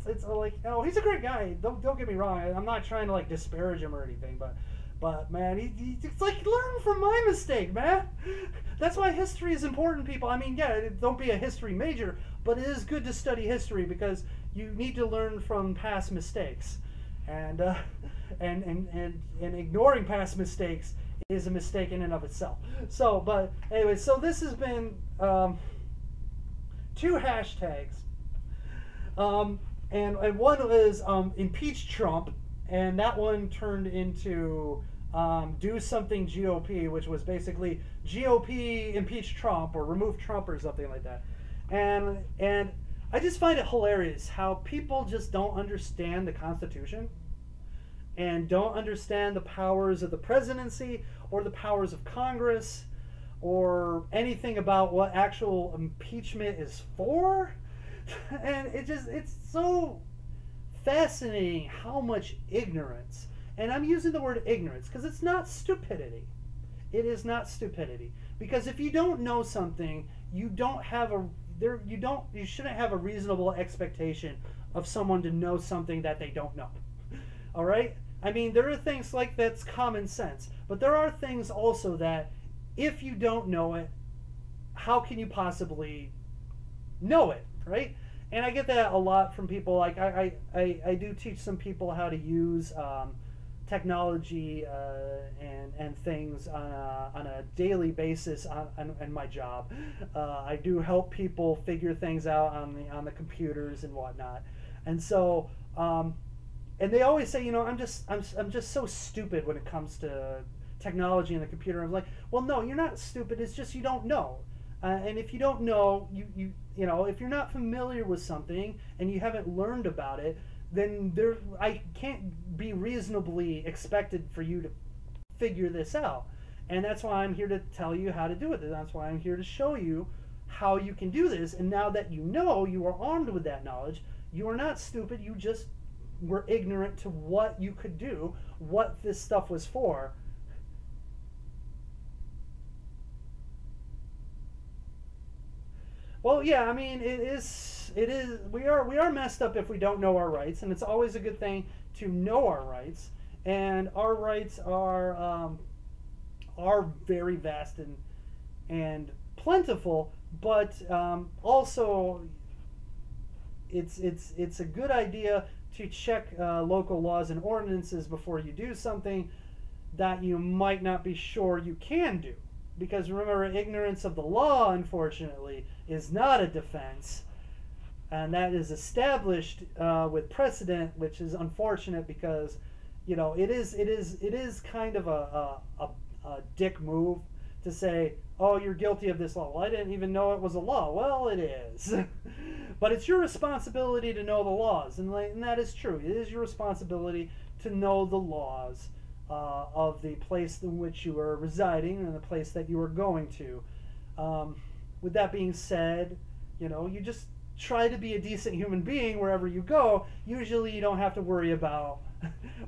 it's like, oh, he's a great guy. Don't get me wrong. I'm not trying to like disparage him or anything, but man, it's like, learn from my mistake, man. That's why history is important, people. I mean, yeah, don't be a history major, but it is good to study history, because you need to learn from past mistakes, and ignoring past mistakes is a mistake in and of itself. So, but anyway, so this has been 2 hashtags, and one is ImpeachTrump, and that one turned into Do Something GOP, which was basically GOP impeach Trump or remove Trump or something like that. And I just find it hilarious how people just don't understand the Constitution and don't understand the powers of the presidency or the powers of Congress or anything about what actual impeachment is for. And it's so fascinating how much ignorance, and I'm using the word ignorance because it's not stupidity. It is not stupidity. Because if you don't know something, you shouldn't have a reasonable expectation of someone to know something that they don't know. All right? I mean, there are things like that's common sense, but there are things also that if you don't know it, how can you possibly know it, right? And I get that a lot from people. Like I do teach some people how to use technology and things on a daily basis on my job. I do help people figure things out on the computers and whatnot. And so and they always say, I'm just so stupid when it comes to technology and the computer. I'm like, well, no, you're not stupid. It's just you don't know. And if you don't know, if you're not familiar with something and you haven't learned about it, then I can't be reasonably expected for you to figure this out. And that's why I'm here to tell you how to do it. That's why I'm here to show you how you can do this. And now that you know, you are armed with that knowledge, you are not stupid. You just were ignorant to what you could do, what this stuff was for. Well, yeah, I mean, it is, we are messed up if we don't know our rights, and it's always a good thing to know our rights, and our rights are very vast and plentiful, but also it's a good idea to check local laws and ordinances before you do something that you might not be sure you can do. Because remember, ignorance of the law, unfortunately, is not a defense, and that is established with precedent, which is unfortunate because, it is kind of a dick move to say, oh, you're guilty of this law. Well, I didn't even know it was a law. Well, it is. But it's your responsibility to know the laws, and that is true. It is your responsibility to know the laws of the place in which you are residing and the place that you are going to. With that being said, you just try to be a decent human being wherever you go. Usually you don't have to worry about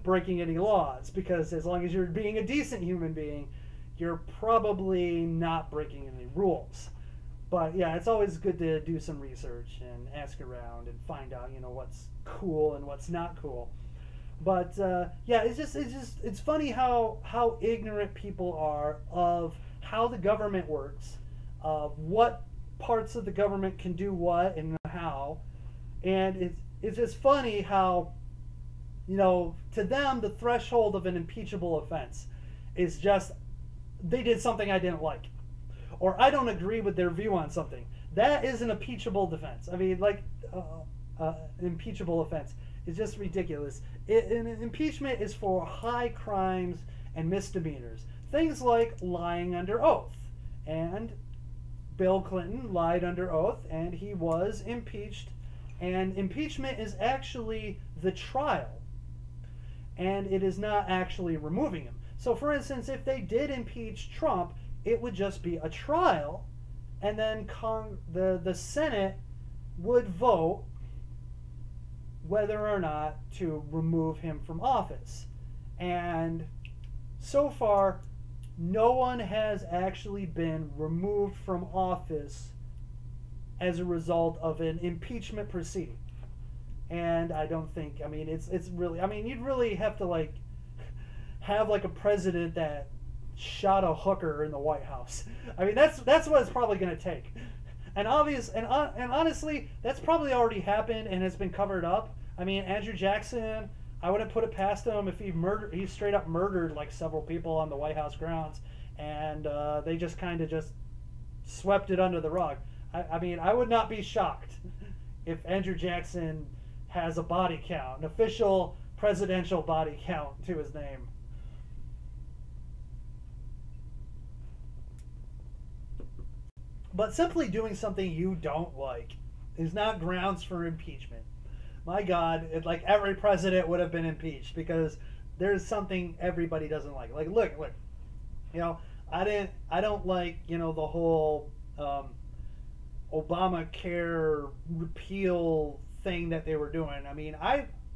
breaking any laws, because as long as you're being a decent human being, you're probably not breaking any rules. But yeah, it's always good to do some research and ask around and find out, what's cool and what's not cool. But yeah, it's funny how ignorant people are of how the government works, of what parts of the government can do what and how, and it's just funny how, to them the threshold of an impeachable offense is just they did something I didn't like, or I don't agree with their view on something. That is an impeachable defense. I mean, an impeachable offense. It's just ridiculous. An impeachment is for high crimes and misdemeanors. Things like lying under oath. And Bill Clinton lied under oath, and he was impeached. And impeachment is actually the trial. And it is not actually removing him. So, for instance, if they did impeach Trump, it would just be a trial, and then the Senate would vote whether or not to remove him from office. And so far, no one has actually been removed from office as a result of an impeachment proceeding. And I don't think, it's really, you'd really have to have a president that shot a hooker in the White House. That's what it's probably going to take. And honestly, that's probably already happened and has been covered up. Andrew Jackson, I wouldn't put it past him if he straight up murdered several people on the White House grounds, and they just kind of just swept it under the rug. I would not be shocked if Andrew Jackson has a body count, an official presidential body count to his name. But simply doing something you don't like is not grounds for impeachment. My God, like every president would have been impeached because there's something everybody doesn't like. Like, look, you know, I don't like, you know, the whole Obamacare repeal thing that they were doing. I mean,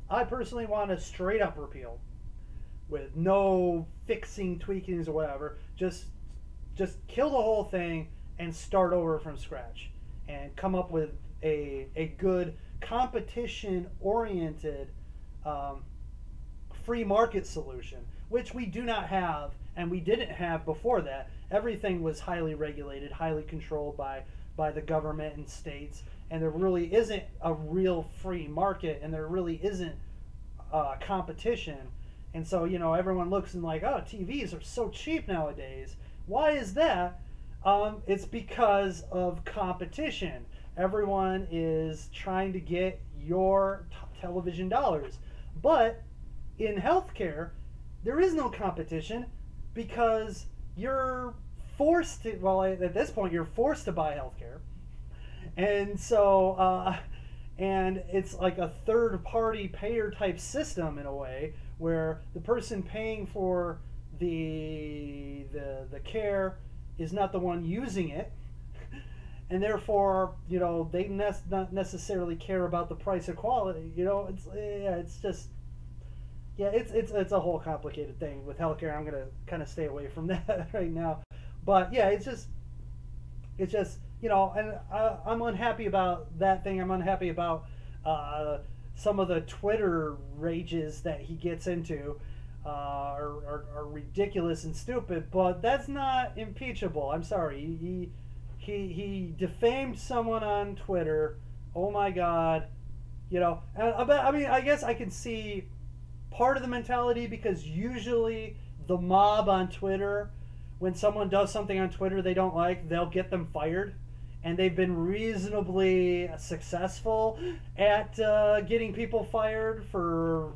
I personally want a straight up repeal with no fixing, tweakings, or whatever. Just kill the whole thing and start over from scratch and come up with a good competition-oriented free market solution, which we do not have and we didn't have before that. Everything was highly regulated, highly controlled by the government and states, and there really isn't a real free market, and there really isn't competition. And so, you know, everyone looks and like, oh, TVs are so cheap nowadays. Why is that? It's because of competition. Everyone is trying to get your television dollars. But in healthcare, there is no competition because you're forced to, well, at this point, you're forced to buy healthcare. And so, and it's like a third-party payer type system in a way where the person paying for the care is not the one using it, and therefore, you know, they not necessarily care about the price or quality. You know, it's a whole complicated thing with healthcare. I'm gonna kind of stay away from that right now, but yeah, it's just you know, and I'm unhappy about that thing. I'm unhappy about some of the Twitter rages that he gets into. Are ridiculous and stupid, but that's not impeachable. I'm sorry. He defamed someone on Twitter. Oh my God, you know. I mean, I guess I can see part of the mentality because usually the mob on Twitter, when someone does something on Twitter they don't like, they'll get them fired, and they've been reasonably successful at getting people fired for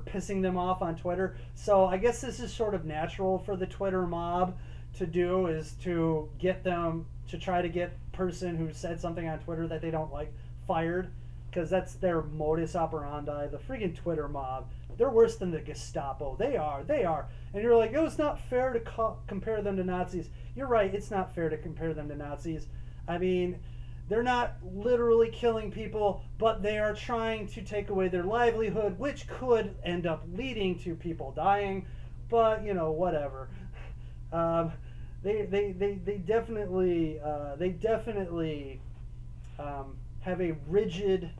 pissing them off on Twitter. So I guess this is sort of natural for the Twitter mob to do, is to get them to try to get person who said something on Twitter that they don't like fired, because that's their modus operandi. The friggin' Twitter mob, they're worse than the Gestapo. They are. And you're like, oh, it's not fair to compare them to Nazis. You're right, it's not fair to compare them to Nazis. I mean, they're not literally killing people, but they are trying to take away their livelihood, which could end up leading to people dying. But, you know, whatever. They definitely have a rigid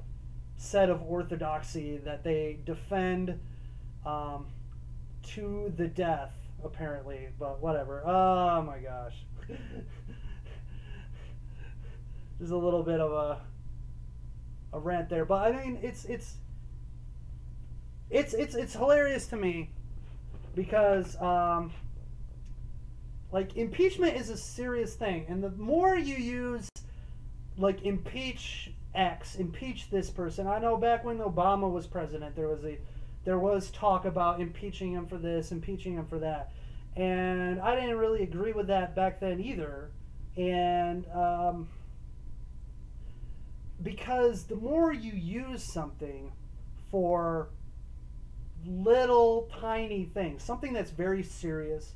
set of orthodoxy that they defend to the death, apparently. But whatever. Oh my gosh. There's a little bit of a rant there, but I mean, it's hilarious to me because like, impeachment is a serious thing, and the more you use like impeach X, impeach this person. I know back when Obama was president, there was talk about impeaching him for this, impeaching him for that, and I didn't really agree with that back then either, and because the more you use something for little tiny things, something that's very serious,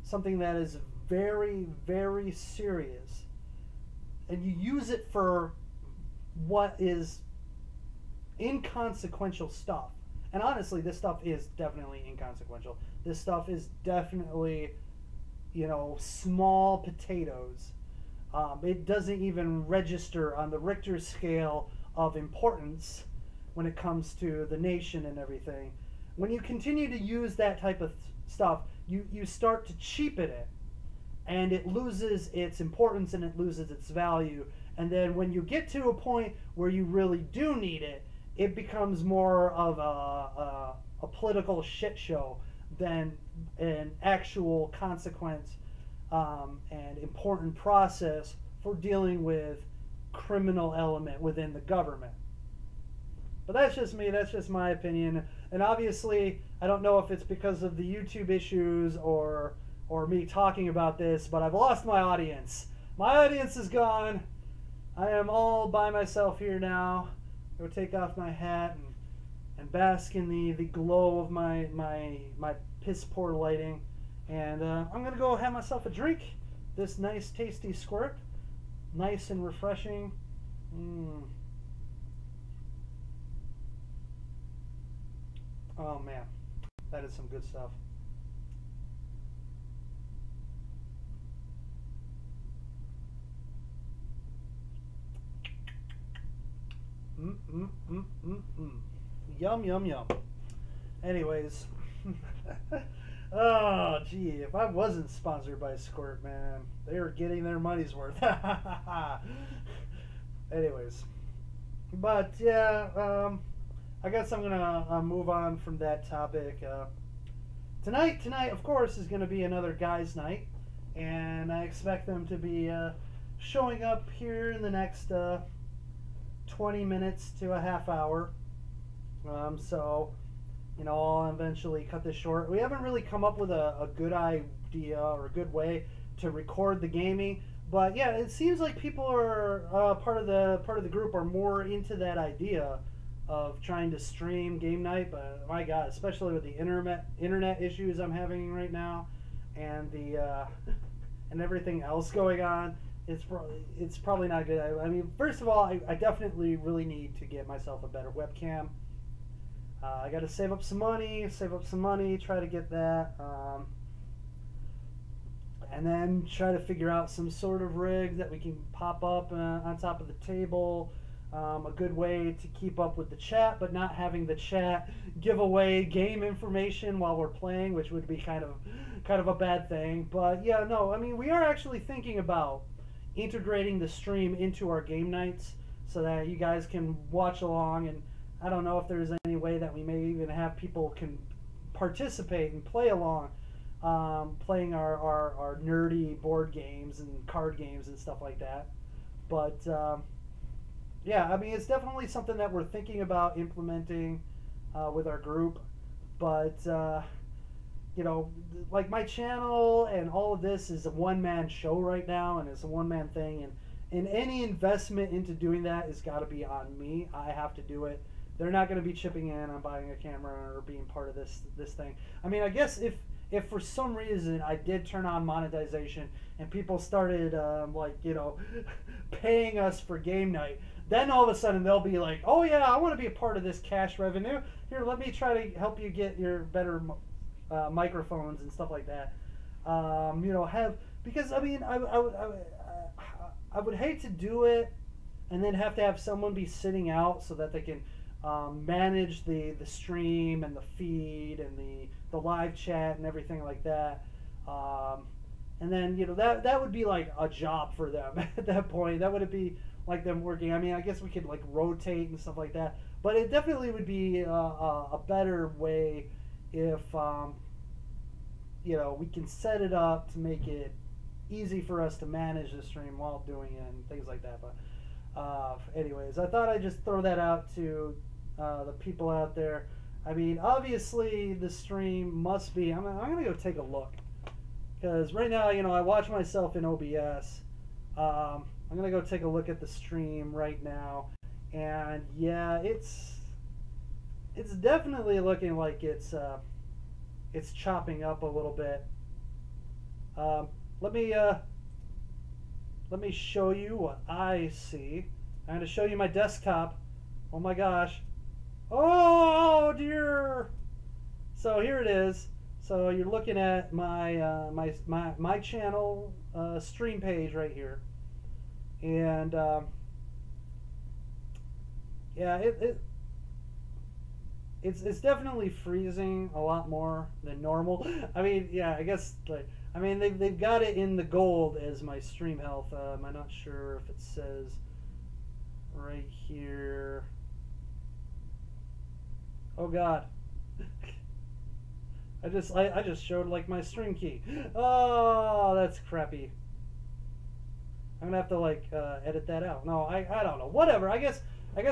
something that is very, very serious, and you use it for what is inconsequential stuff. And honestly, this stuff is definitely inconsequential. This stuff is definitely, you know, small potatoes. It doesn't even register on the Richter scale of importance when it comes to the nation and everything. When you continue to use that type of stuff, you start to cheapen it, and it loses its importance and it loses its value. And then when you get to a point where you really do need it, it becomes more of a political shit show than an actual consequence and important process for dealing with criminal element within the government. But that's just me. That's just my opinion. And obviously, I don't know if it's because of the YouTube issues or me talking about this, but I've lost my audience. My audience is gone. I am all by myself here now. I would take off my hat and bask in the glow of my piss poor lighting. And I'm gonna go have myself a drink. This nice tasty squirt, nice and refreshing. Oh man, that is some good stuff. Yum, yum, yum. Anyways. Oh, gee, if I wasn't sponsored by Squirt, man, they were getting their money's worth. Anyways. But, yeah, I guess I'm going to move on from that topic. Tonight, of course, is going to be another guys' night, and I expect them to be showing up here in the next 20 minutes to a half hour. So, you know, I'll eventually cut this short. We haven't really come up with a good idea or a good way to record the gaming, but yeah, it seems like people are part of the group are more into that idea of trying to stream game night. But my God, especially with the internet issues I'm having right now, and the and everything else going on, it's probably not good. I mean, first of all, I definitely really need to get myself a better webcam. I got to save up some money, try to get that, and then try to figure out some sort of rig that we can pop up on top of the table. A good way to keep up with the chat, but not having the chat give away game information while we're playing, which would be kind of a bad thing. But yeah, no, I mean, we are actually thinking about integrating the stream into our game nights so that you guys can watch along. And I don't know if there's any way that we may even have people can participate and play along, playing our nerdy board games and card games and stuff like that. But yeah, I mean, it's definitely something that we're thinking about implementing with our group. But you know, like my channel and all of this is a one-man show right now, and it's a one-man thing, and any investment into doing that has got to be on me. I have to do it. They're not going to be chipping in on buying a camera or being part of this thing. I mean, I guess if for some reason I did turn on monetization and people started like, you know, paying us for game night, then all of a sudden they'll be like, oh yeah, I want to be a part of this cash revenue. Here, let me try to help you get your better microphones and stuff like that. You know, because I mean, I would hate to do it and then have to have someone be sitting out so that they can manage the stream and the feed and the live chat and everything like that. And then, you know, that would be like a job for them at that point. That would be like them working. I mean, I guess we could like rotate and stuff like that, but it definitely would be a better way if you know, we can set it up to make it easy for us to manage the stream while doing it and things like that. But anyways, I thought I'd just throw that out to the people out there. I mean, obviously the stream must be, I'm gonna go take a look, because right now, you know, I watch myself in OBS. I'm gonna go take a look at the stream right now, and yeah, it's definitely looking like it's chopping up a little bit. Let me show you what I see. I'm gonna show you my desktop. Oh my gosh. Oh dear. So here it is. So you're looking at my my channel stream page right here, and yeah, it's definitely freezing a lot more than normal. I mean, yeah, I guess like, I mean, they've got it in the gold as my stream health. I'm not sure if it says right here. Oh God. I just showed like my stream key. Oh, that's crappy. I'm gonna have to like edit that out. No, I don't know. Whatever. I guess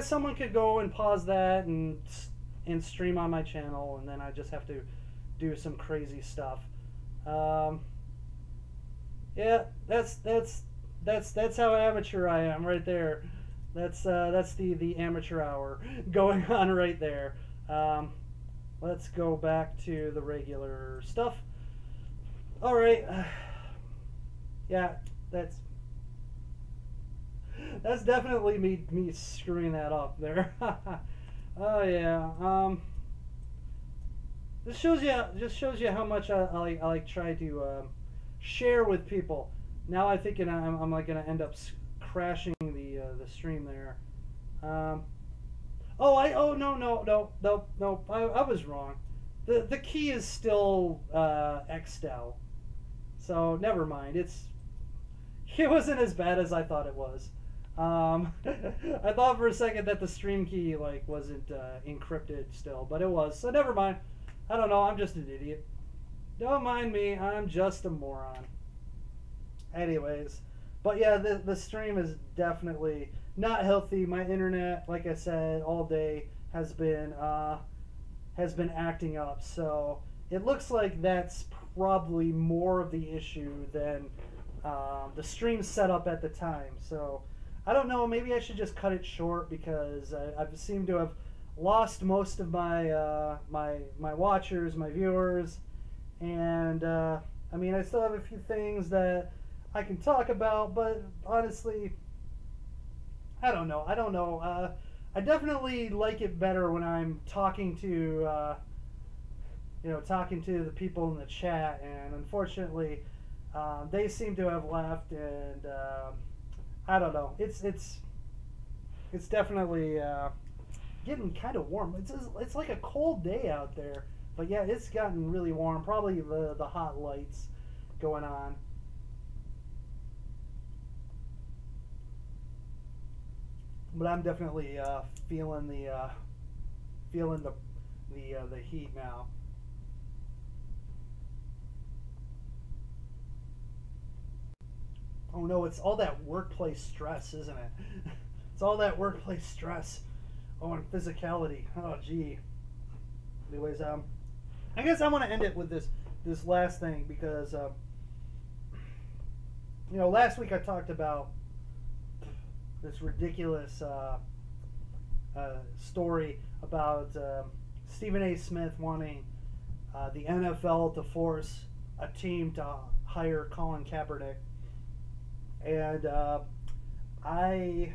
someone could go and pause that and and stream on my channel, and then I just have to do some crazy stuff. Yeah, that's how amateur I am right there. That's the amateur hour going on right there. Let's go back to the regular stuff. All right. Yeah, that's definitely me screwing that up there. Oh yeah. This shows you how much I like try to share with people. Now I'm thinking I'm like gonna end up crashing the stream there. No, I was wrong. The key is still X'd out. So never mind. It wasn't as bad as I thought it was. I thought for a second that the stream key like wasn't encrypted still, but it was. So never mind. I don't know. I'm just an idiot. Don't mind me. I'm just a moron. Anyways, but yeah, the stream is definitely not healthy. My internet, like I said, all day has been acting up. So it looks like that's probably more of the issue than the stream setup at the time. So I don't know. Maybe I should just cut it short because I've seemed to have lost most of my my watchers, my viewers, and I mean I still have a few things that I can talk about, but honestly, I don't know. I definitely like it better when I'm talking to talking to the people in the chat, and unfortunately, they seem to have left, and I don't know. It's definitely getting kind of warm. It's like a cold day out there, but yeah, it's gotten really warm. Probably the hot lights going on. But I'm definitely feeling the heat now. Oh no, it's all that workplace stress, isn't it? It's all that workplace stress. Oh, and physicality. Oh, gee. Anyways, I guess I want to end it with this last thing because, last week I talked about this ridiculous story about Stephen A. Smith wanting the NFL to force a team to hire Colin Kaepernick. And I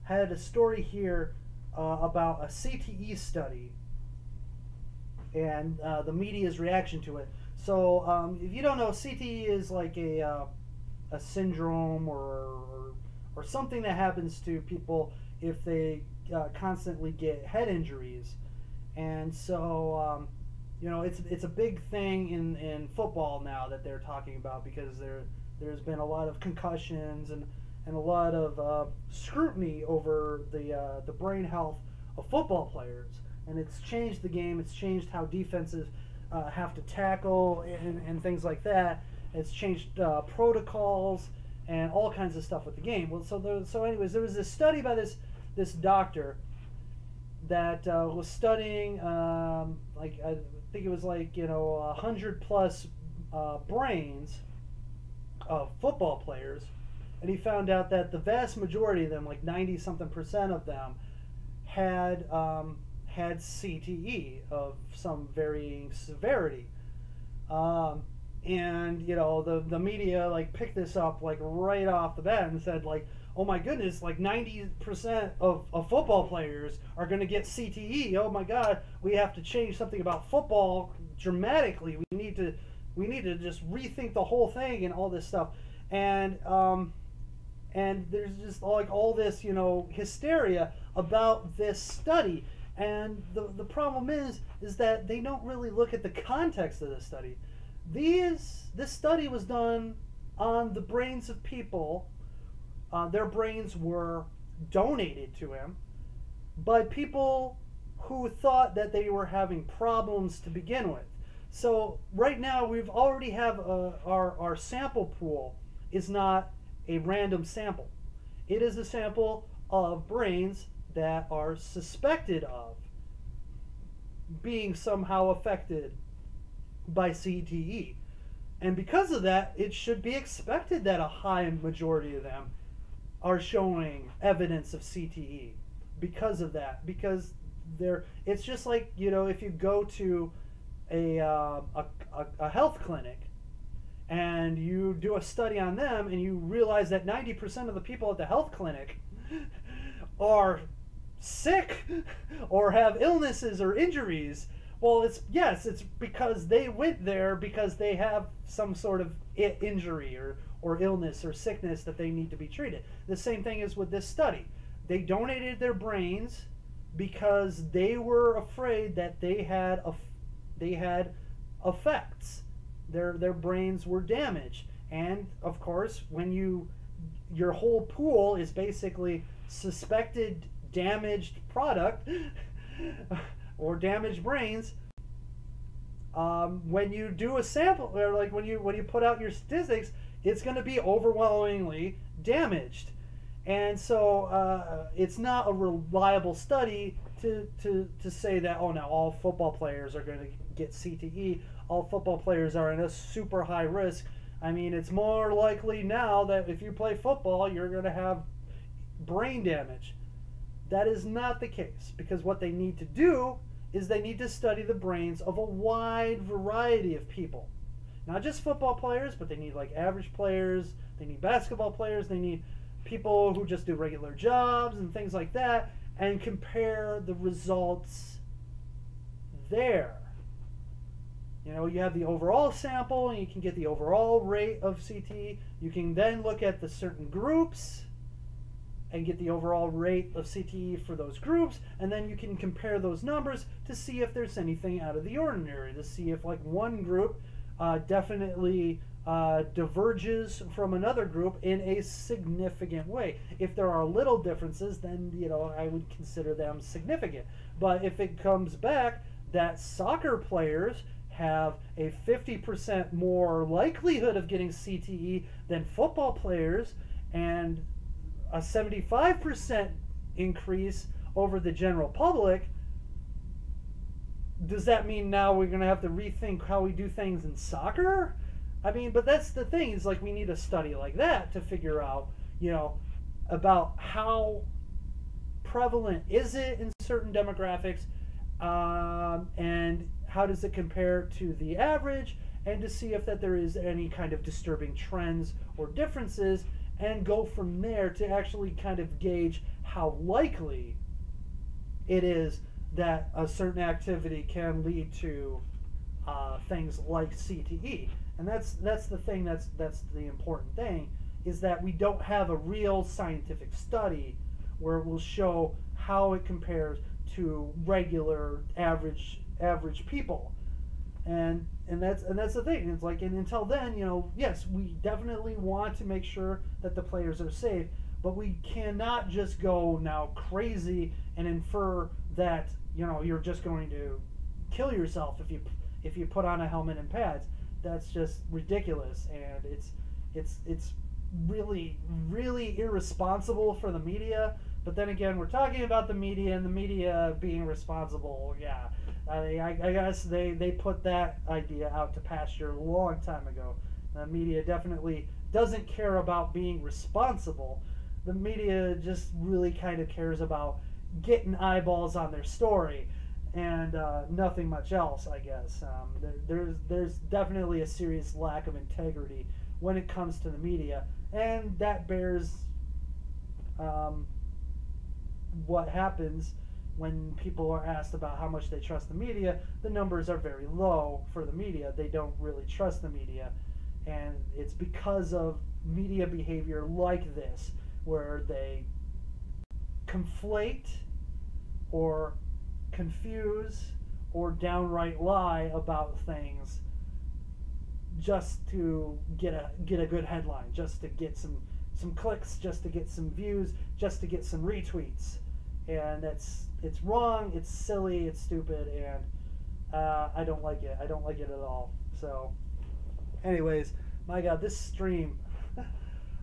had a story here about a CTE study and the media's reaction to it. So if you don't know, CTE is like a syndrome or something that happens to people if they constantly get head injuries. And so it's a big thing in football now that they're talking about because there's been a lot of concussions and a lot of scrutiny over the brain health of football players, and it's changed the game. It's changed how defenses have to tackle and things like that. It's changed protocols and all kinds of stuff with the game. Well, so anyways, there was this study by this doctor that was studying I think it was 100 plus brains of football players, and he found out that the vast majority of them, like 90-something% of them, had CTE of some varying severity. And the media picked this up right off the bat and said oh my goodness, 90% of football players are going to get CTE. Oh my God, we have to change something about football dramatically. We need to just rethink the whole thing and all this stuff. And there's just all this hysteria about this study. And the problem is that they don't really look at the context of this study. This study was done on the brains of people. Their brains were donated to him by people who thought that they were having problems to begin with. So right now we've already have our sample pool is not a random sample. It is a sample of brains that are suspected of being somehow affected by CTE. And because of that, it should be expected that a high majority of them are showing evidence of CTE because of that. Because it's just like, you know, if you go to a health clinic and you do a study on them and you realize that 90% of the people at the health clinic are sick or have illnesses or injuries, well, it's because they went there because they have some sort of injury or illness or sickness that they need to be treated. The same thing is with this study. They donated their brains because they were afraid that they had effects. Their brains were damaged. And of course, when your whole pool is basically suspected damaged product or damaged brains, when you do a sample, or like when you put out your statistics, it's going to be overwhelmingly damaged. And so it's not a reliable study to say that, oh, now all football players are going to get CTE, all football players are in a super high risk. I mean, it's more likely now that if you play football, you're going to have brain damage. That is not the case, because what they need to do is they need to study the brains of a wide variety of people. Not just football players, but they need like average players, they need basketball players, they need people who just do regular jobs and things like that, and compare the results there. You know, you have the overall sample and you can get the overall rate of CTE. You can then look at the certain groups and get the overall rate of CTE for those groups, and then you can compare those numbers to see if there's anything out of the ordinary, to see if like one group definitely diverges from another group in a significant way. If there are little differences, then, you know, I would consider them significant. But if it comes back that soccer players have a 50% more likelihood of getting CTE than football players, and a 75% increase over the general public, does that mean now we're going to have to rethink how we do things in soccer? I mean, but that's the thing, is like we need a study like that to figure out, you know, about how prevalent is it in certain demographics, and how does it compare to the average, and to see if that there is any kind of disturbing trends or differences, and go from there to actually kind of gauge how likely it is that a certain activity can lead to things like CTE. And that's the thing, that's the important thing, is that we don't have a real scientific study where it will show how it compares to regular average people. And that's the thing. It's like, and until then, you know, yes, we definitely want to make sure that the players are safe, but we cannot just go now crazy and infer that, you know, you're just going to kill yourself if you put on a helmet and pads. That's just ridiculous, and it's really, really irresponsible for the media. But then again, we're talking about the media, and the media being responsible. Yeah, I guess they put that idea out to pasture a long time ago. The media definitely doesn't care about being responsible. The media just really kind of cares about getting eyeballs on their story, and nothing much else, I guess. There's definitely a serious lack of integrity when it comes to the media, and that bears what happens when people are asked about how much they trust the media. The numbers are very low for the media. They don't really trust the media, and it's because of media behavior like this, where they conflate or confuse or downright lie about things just to get a good headline, just to get some clicks, just to get some views, just to get some retweets. And it's wrong, it's silly, it's stupid, and I don't like it. I don't like it at all. So anyways, my God, this stream.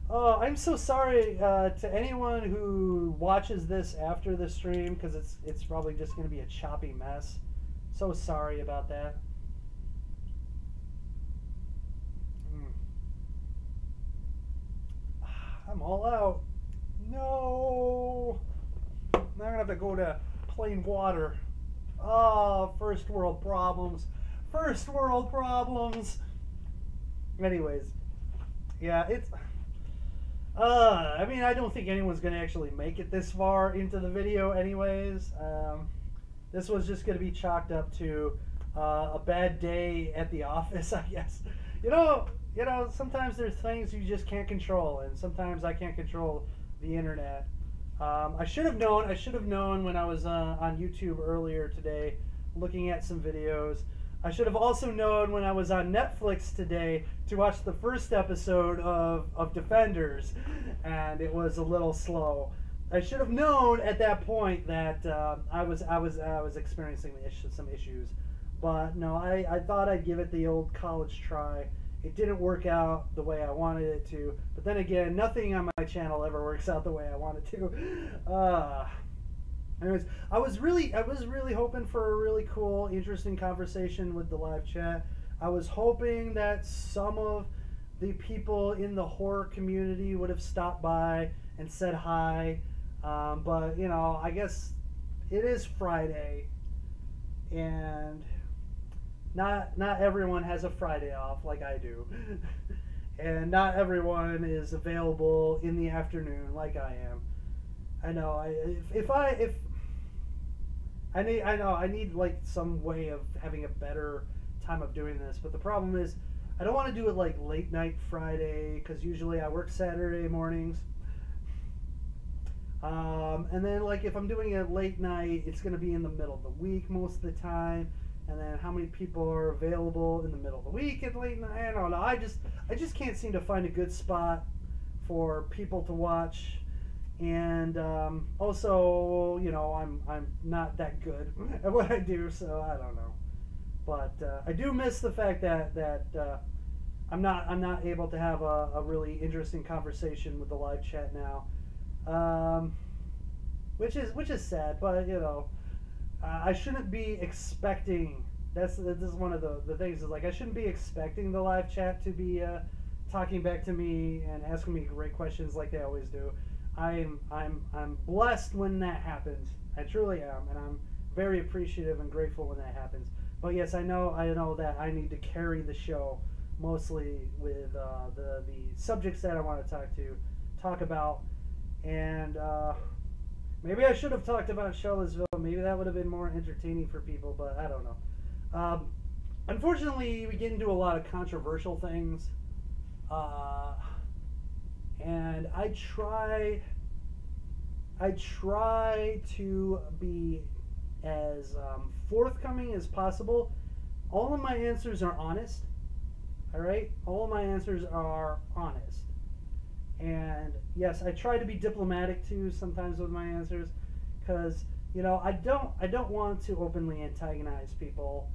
Oh, I'm so sorry to anyone who watches this after the stream, because it's probably just going to be a choppy mess. So sorry about that. I'm all out. No. Now I'm going to have to go to plain water. Oh, first world problems. First world problems. Anyways. Yeah, it's... I mean, I don't think anyone's going to actually make it this far into the video anyways. This was just going to be chalked up to a bad day at the office, I guess. You know, sometimes there's things you just can't control, and sometimes I can't control the internet. I should have known when I was on YouTube earlier today, looking at some videos. I should have also known when I was on Netflix today to watch the first episode of Defenders, and it was a little slow. I should have known at that point that I was experiencing some issues, but no, I thought I'd give it the old college try. It didn't work out the way I wanted it to, but then again, nothing on my channel ever works out the way I want it to. Anyways, I was really hoping for a really cool, interesting conversation with the live chat. I was hoping that some of the people in the horror community would have stopped by and said hi, but you know, I guess it is Friday, and not everyone has a Friday off like I do, and not everyone is available in the afternoon like I am. I know. I need like some way of having a better time of doing this, but the problem is I don't want to do it like late night Friday, because usually I work Saturday mornings. And then like if I'm doing it late night, it's going to be in the middle of the week most of the time. And then how many people are available in the middle of the week and late night? I don't know. I just can't seem to find a good spot for people to watch. And also, you know, I'm not that good at what I do, so I don't know. But I do miss the fact that I'm not able to have a really interesting conversation with the live chat now, which is sad. But you know, I shouldn't be expecting. This is one of the things, is like I shouldn't be expecting the live chat to be talking back to me and asking me great questions like they always do. I'm blessed when that happens. I truly am, and I'm very appreciative and grateful when that happens. But yes, I know that I need to carry the show mostly with the subjects that I want to talk about, and maybe I should have talked about Charlottesville. Maybe that would have been more entertaining for people, but I don't know. Unfortunately, we get into a lot of controversial things. And I try to be as forthcoming as possible. All of my answers are honest. All right, all of my answers are honest. And yes, I try to be diplomatic too sometimes with my answers, because you know I don't want to openly antagonize people.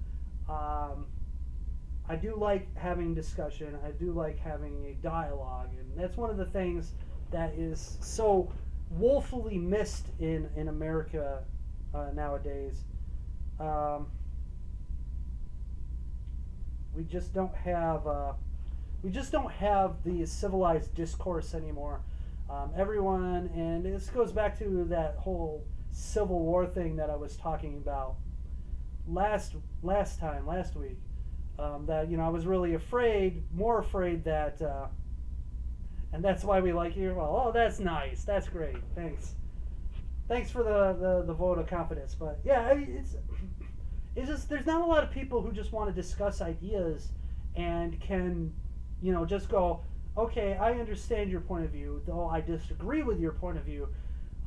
I do like having discussion. I do like having a dialogue, and that's one of the things that is so woefully missed in America nowadays. We just don't have the civilized discourse anymore. Everyone, and this goes back to that whole Civil War thing that I was talking about last week. That, you know, I was really more afraid that, and that's why we like you. Well, oh, that's nice. That's great. Thanks for the vote of confidence. But yeah, it's just, there's not a lot of people who just want to discuss ideas and can, you know, just go, okay, I understand your point of view, though I disagree with your point of view.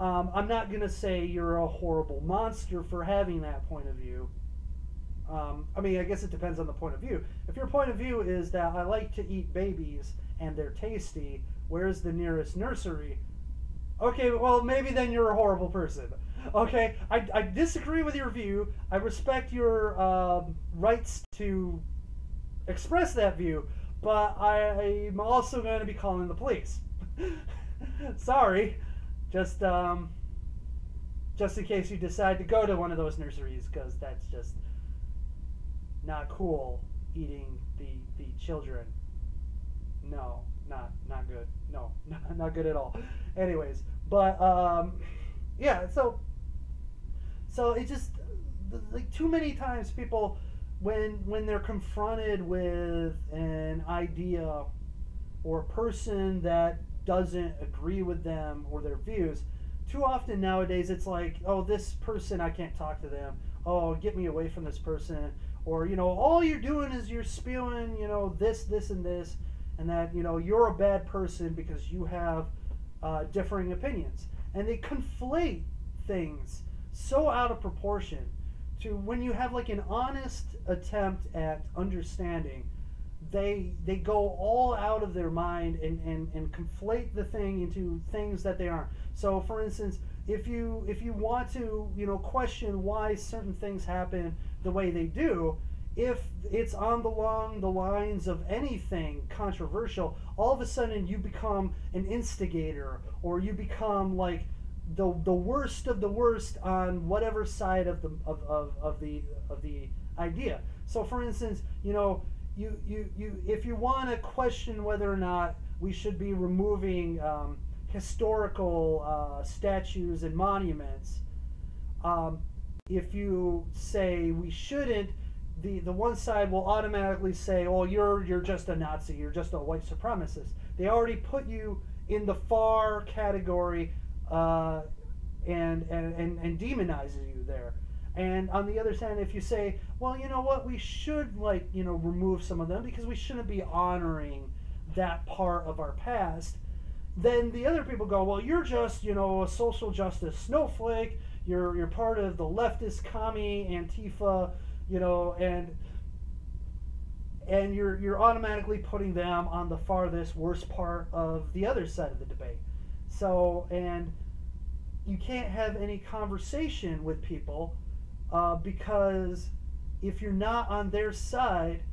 I'm not going to say you're a horrible monster for having that point of view. I mean, I guess it depends on the point of view. If your point of view is that I like to eat babies and they're tasty, where's the nearest nursery? Okay, well, maybe then you're a horrible person. Okay, I disagree with your view. I respect your rights to express that view, but I'm also going to be calling the police. Sorry, just in case you decide to go to one of those nurseries, because that's just not cool eating the children. No, not good. No, not good at all. Anyways, but yeah, so it just like too many times people when they're confronted with an idea or a person that doesn't agree with them or their views, too often nowadays it's like, oh, this person, I can't talk to them. Oh, get me away from this person. Or, all you're doing is you're spewing, this, and this, and that, you're a bad person because you have differing opinions. And they conflate things so out of proportion to when you have like an honest attempt at understanding, they go all out of their mind and conflate the thing into things that they aren't. So for instance, if you want to question why certain things happen the way they do, if it's along the lines of anything controversial, all of a sudden you become an instigator, or you become like the worst of the worst on whatever side of the idea. So for instance, you if you want to question whether or not we should be removing historical statues and monuments, if you say we shouldn't, the one side will automatically say, "Oh, you're just a Nazi, you're just a white supremacist." They already put you in the far category and demonizes you there. And on the other side, if you say, well, you know what, we should remove some of them because we shouldn't be honoring that part of our past, then the other people go, well, you're just a social justice snowflake. You're part of the leftist commie Antifa, and you're automatically putting them on the farthest worst part of the other side of the debate. So, and you can't have any conversation with people because if you're not on their side,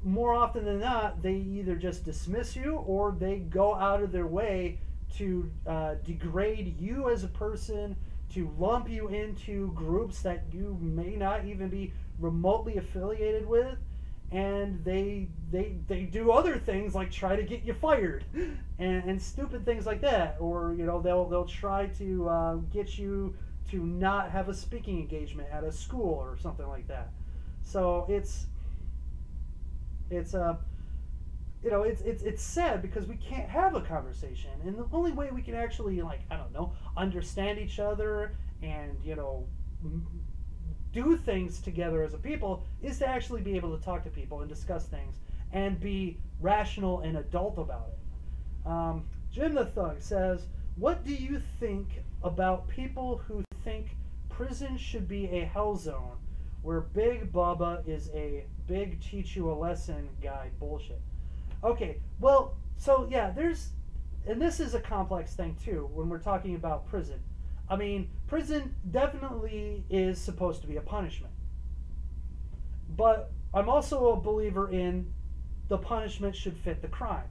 more often than not, they either just dismiss you or they go out of their way to degrade you as a person, to lump you into groups that you may not even be remotely affiliated with, and they do other things like try to get you fired and stupid things like that, or they'll try to get you to not have a speaking engagement at a school or something like that. So it's sad because we can't have a conversation, and the only way we can actually understand each other and do things together as a people is to actually be able to talk to people and discuss things and be rational and adult about it. Jim the Thug says, what do you think about people who think prison should be a hell zone where Big Bubba is a big teach you a lesson guy bullshit? Okay, well, so yeah, and this is a complex thing too when we're talking about prison. I mean, prison definitely is supposed to be a punishment. But I'm also a believer in the punishment should fit the crime.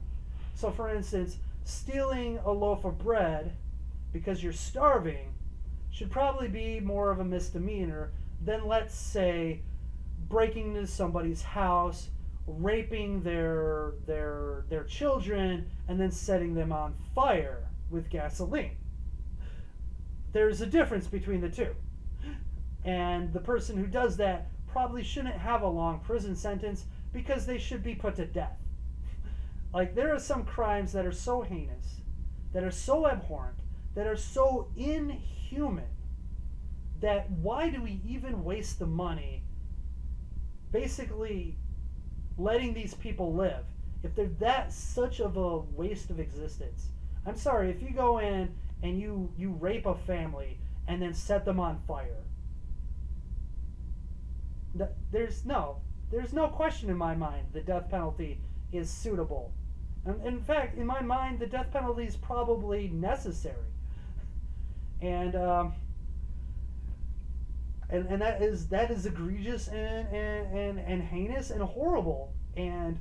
So for instance, stealing a loaf of bread because you're starving should probably be more of a misdemeanor than, let's say, breaking into somebody's house, raping their children, and then setting them on fire with gasoline. There's a difference between the two. And the person who does that probably shouldn't have a long prison sentence because they should be put to death. Like, there are some crimes that are so heinous, that are so abhorrent, that are so inhuman, that why do we even waste the money basically letting these people live if they're that such of a waste of existence? I'm sorry, if you go in and you rape a family and then set them on fire, there's no question in my mind the death penalty is suitable. In fact, in my mind, the death penalty is probably necessary. And that is egregious and heinous and horrible. And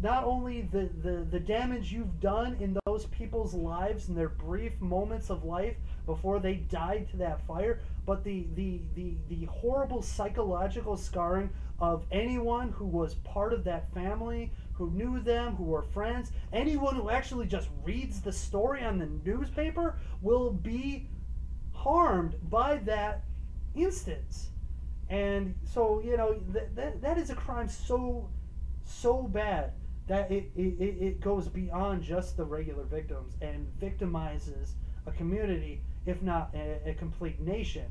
not only the damage you've done in those those people's lives and their brief moments of life before they died to that fire, but the horrible psychological scarring of anyone who was part of that family, who knew them, who were friends, anyone who actually just reads the story on the newspaper will be harmed by that instance. And so, you know, that is a crime so bad that it goes beyond just the regular victims and victimizes a community, if not a complete nation.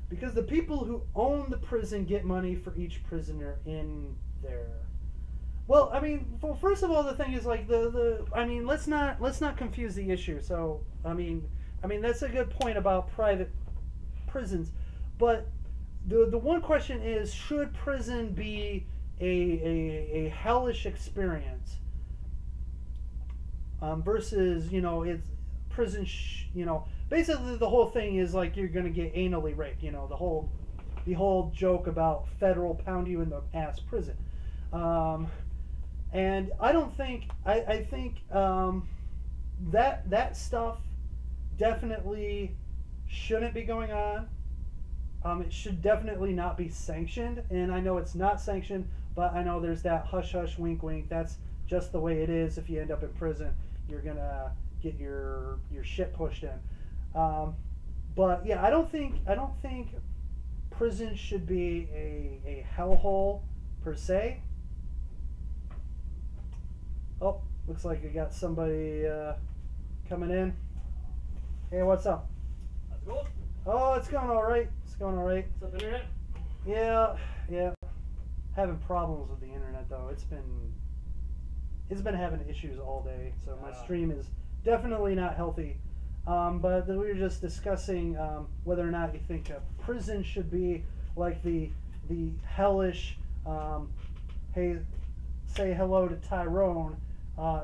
Because the people who own the prison get money for each prisoner in there. Well, I mean, well, first of all, the thing is like I mean, let's not confuse the issue. So, I mean that's a good point about private prisons, but the one question is, should prison be a hellish experience versus, you know, it's prison, you know, basically the whole thing is like you're going to get anally raped, you know, the whole joke about federal pound you in the ass prison. And I don't think, I think that stuff definitely shouldn't be going on. It should definitely not be sanctioned, and I know it's not sanctioned, but I know there's that hush hush wink wink. That's just the way it is. If you end up in prison, you're gonna get your shit pushed in. But yeah, I don't think prison should be a hellhole per se. Oh, looks like we got somebody coming in. Hey, what's up? How's it going? Oh, it's going all right. It's going all right. What's up, internet? Yeah. Having problems with the internet though. It's been having issues all day, so my stream is definitely not healthy. But we were just discussing whether or not you think a prison should be like the hellish, hey, say hello to Tyrone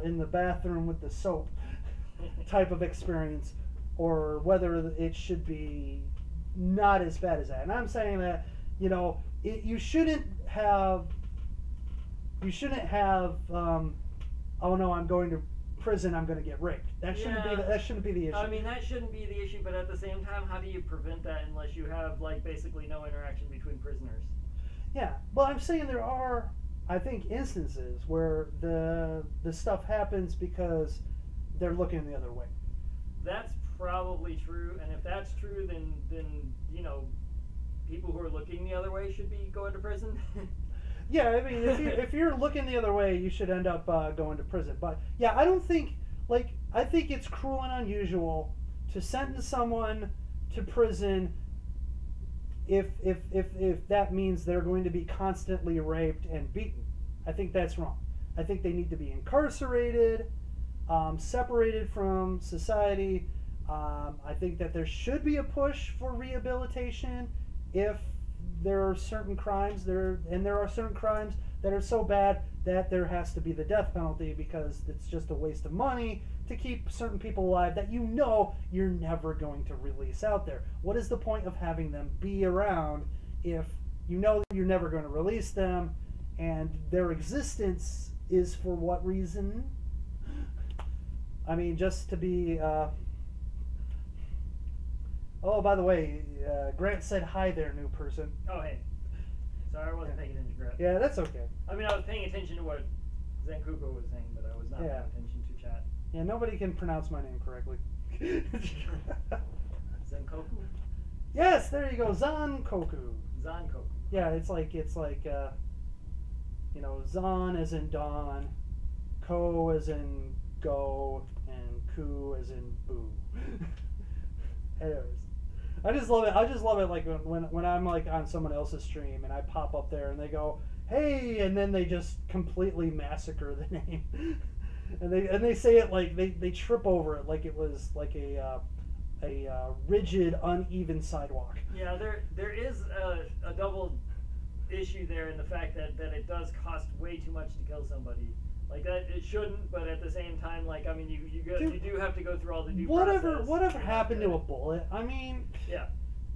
in the bathroom with the soap type of experience, or whether it should be not as bad as that. And I'm saying that, you know, you shouldn't have oh no, I'm going to prison, I'm going to get raped. That shouldn't be the issue. I mean, that shouldn't be the issue, but at the same time, how do you prevent that unless you have like basically no interaction between prisoners? Yeah, well, I'm saying there are, I think, instances where the stuff happens because they're looking the other way. That's probably true, and if that's true, then you know, people who are looking the other way should be going to prison. Yeah, I mean, if you're looking the other way, you should end up going to prison. But yeah, I don't think, like, I think it's cruel and unusual to sentence someone to prison if that means they're going to be constantly raped and beaten. I think that's wrong. I think they need to be incarcerated, separated from society. I think that there should be a push for rehabilitation if there are certain crimes there are certain crimes that are so bad that there has to be the death penalty, because it's just a waste of money to keep certain people alive that you know you're never going to release out there. What is the point of having them be around if you know you're never going to release them, and their existence is for what reason? I mean, just to be oh, by the way, Grant said hi there, new person. Oh, hey. Sorry, I wasn't paying attention, Grant. Yeah, that's okay. I mean, I was paying attention to what Zankoku was saying, but I was not paying attention to chat. Yeah, nobody can pronounce my name correctly. Zankoku? Yes, there you go, Zankoku. Zankoku. Yeah, it's like you know, Zan as in dawn, Ko as in go, and Ku as in boo. Anyways, I just love it like when I'm like on someone else's stream and I pop up there and they go, hey, and then they just completely massacre the name. and they say it like they trip over it like it was like a rigid, uneven sidewalk. Yeah, there is a double issue there in the fact that it does cost way too much to kill somebody. Like that, it shouldn't, but at the same time, like, I mean, you do have to go through all the due process. Whatever happened to a bullet? I mean, yeah,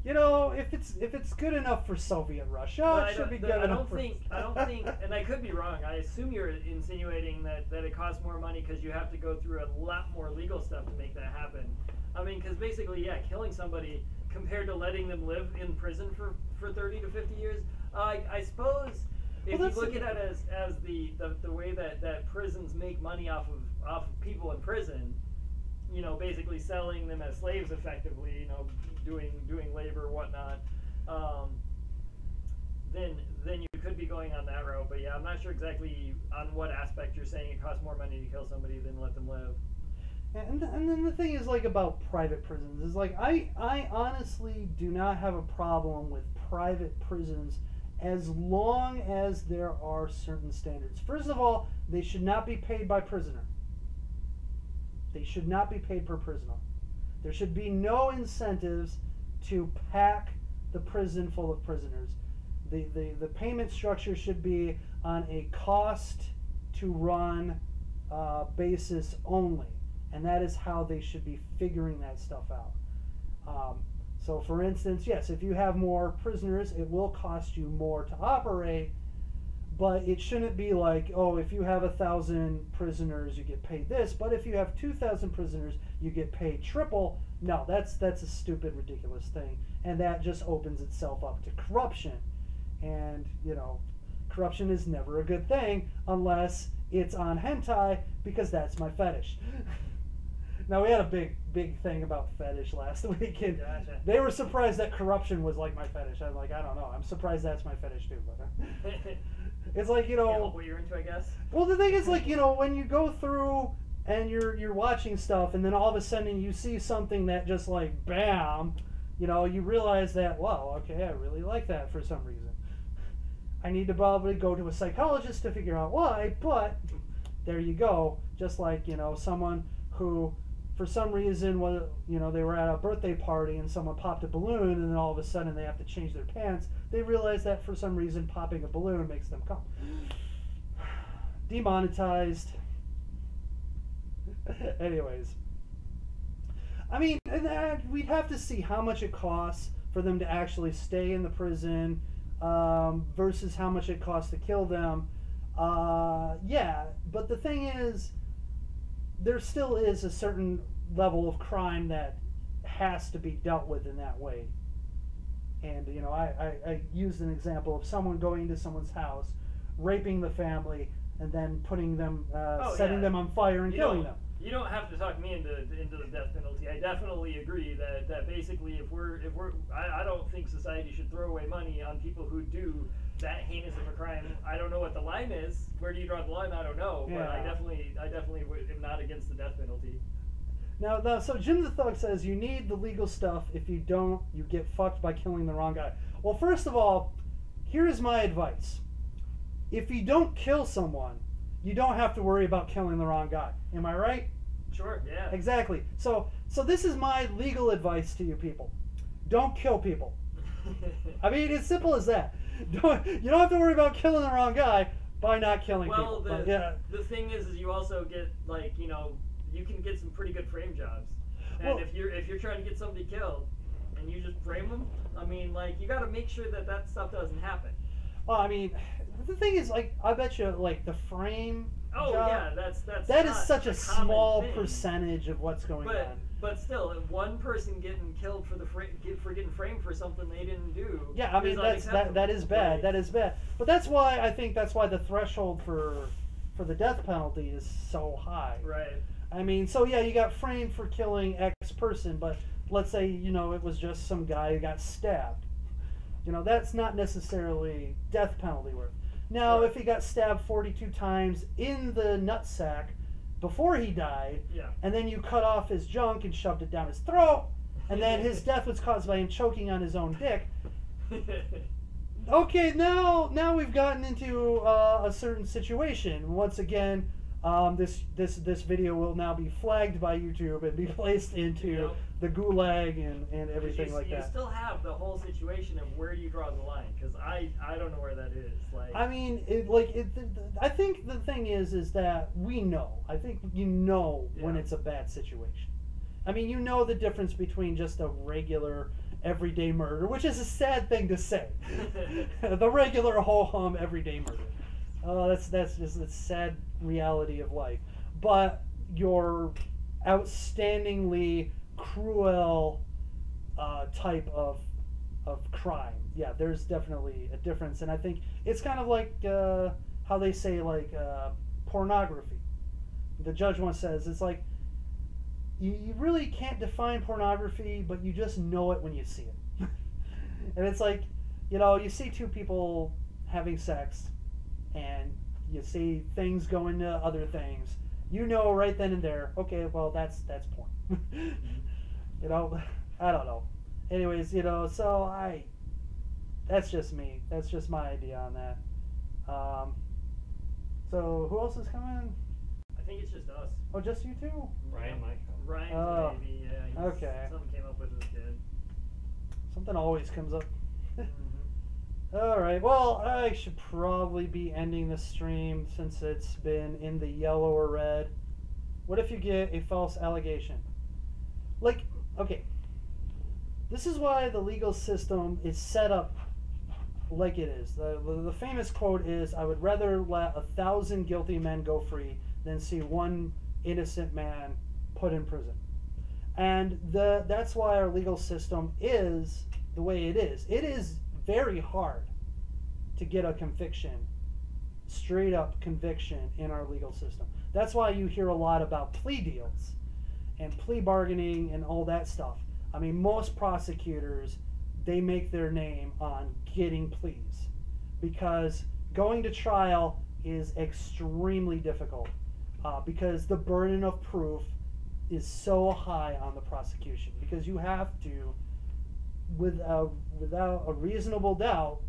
You know, if it's good enough for Soviet Russia, it should be good enough for... I don't think, and I could be wrong, I assume you're insinuating that it costs more money because you have to go through a lot more legal stuff to make that happen. I mean, because basically, yeah, killing somebody compared to letting them live in prison for 30 to 50 years, I suppose if you look at it as the way that prisons make money off of people in prison, you know, basically selling them as slaves effectively, you know, doing labor, whatnot, then you could be going on that route. But yeah, I'm not sure exactly on what aspect you're saying it costs more money to kill somebody than let them live. And then the thing is, like, about private prisons is, like, I honestly do not have a problem with private prisons as long as there are certain standards. First of all, they should not be paid by prisoner. They should not be paid per prisoner. There should be no incentives to pack the prison full of prisoners. The payment structure should be on a cost to run basis only. And that is how they should be figuring that stuff out. So for instance, yes, if you have more prisoners, it will cost you more to operate, but it shouldn't be like, oh, if you have 1,000 prisoners, you get paid this, but if you have 2,000 prisoners, you get paid triple. No, that's a stupid, ridiculous thing, and that just opens itself up to corruption. And, you know, corruption is never a good thing unless it's on hentai, because that's my fetish. Now, we had a big thing about fetish last week, and Gotcha. they were surprised that corruption was like my fetish. I'm like, I don't know. I'm surprised that's my fetish too. But it's like, you know, Can't help what you're into, I guess. well, the thing is, like, you know, when you go through and you're watching stuff, and then all of a sudden you see something that just like bam, you know, you realize that, wow, okay, I really like that for some reason. I need to probably go to a psychologist to figure out why, but there you go. Just like, you know, someone who, for some reason, you know, they were at a birthday party and someone popped a balloon, and then all of a sudden they have to change their pants. They realize that for some reason popping a balloon makes them come. Demonetized. Anyways. I mean, we'd have to see how much it costs for them to actually stay in the prison versus how much it costs to kill them. Yeah, but the thing is, there still is a certain level of crime that has to be dealt with in that way. And, you know, I used an example of someone going into someone's house, raping the family, and then putting them, setting them on fire and killing them. You don't have to talk me into the death penalty. I definitely agree that basically if we're I don't think society should throw away money on people who do that heinous of a crime. I don't know what the line is. Where do you draw the line? I don't know. But I definitely am not against the death penalty. Now, so Jim the Thug says you need the legal stuff. If you don't, you get fucked by killing the wrong guy. Well, first of all, here's my advice. If you don't kill someone, you don't have to worry about killing the wrong guy. Am I right? Sure, yeah. Exactly. So this is my legal advice to you people. Don't kill people. I mean, it's simple as that. You don't have to worry about killing the wrong guy by not killing people. Well, the thing is you also get, like, you know, you can get some pretty good frame jobs. And well, if you're trying to get somebody killed and you just frame them, I mean, like, you got to make sure that stuff doesn't happen. Well, I mean, the thing is, like, I bet you, like, the frame Oh job, yeah, that is such a small thing. Percentage of what's going on. But still, one person getting killed for getting framed for something they didn't do. Yeah, I mean that is bad. Like, that is bad. But that's why I think the threshold for the death penalty is so high. Right. I mean, so yeah, you got framed for killing X person, but let's say, you know, it was just some guy who got stabbed. You know, that's not necessarily death penalty worth. Now, if he got stabbed 42 times in the nutsack before he died, and then you cut off his junk and shoved it down his throat, and then his death was caused by him choking on his own dick. Okay, now we've gotten into a certain situation. Once again, this video will now be flagged by YouTube and be placed into the gulag and everything like that. You still have the whole situation of where do you draw the line? Because I don't know where that is. Like, I mean, I think the thing is that we know. I think you know when it's a bad situation. I mean, you know the difference between just a regular everyday murder, which is a sad thing to say. The regular ho-hum everyday murder. That's just the sad reality of life. But your outstandingly cruel type of crime, yeah, there's definitely a difference. And I think it's kind of like how they say, like, pornography. The judge once says, it's like, you really can't define pornography, but you just know it when you see it. And it's like, you know, you see two people having sex, and you see things go into other things. You know right then and there, okay, well, that's porn. You know, I don't know. Anyways, you know, so that's just me. That's just my idea on that. So who else is coming? I think it's just us. Oh, just you two? Ryan might come. Ryan, maybe, yeah. Okay. Something came up with his kid. Something always comes up. Alright, well, I should probably be ending the stream since it's been in the yellow or red. What if you get a false allegation? Like, okay, this is why the legal system is set up like it is. The famous quote is, I would rather let 1,000 guilty men go free than see one innocent man put in prison. And that's why our legal system is the way it is. It is very hard to get a conviction, straight up conviction in our legal system. That's why you hear a lot about plea deals and plea bargaining and all that stuff. I mean, most prosecutors, they make their name on getting pleas because going to trial is extremely difficult because the burden of proof is so high on the prosecution because you have to, without a reasonable doubt,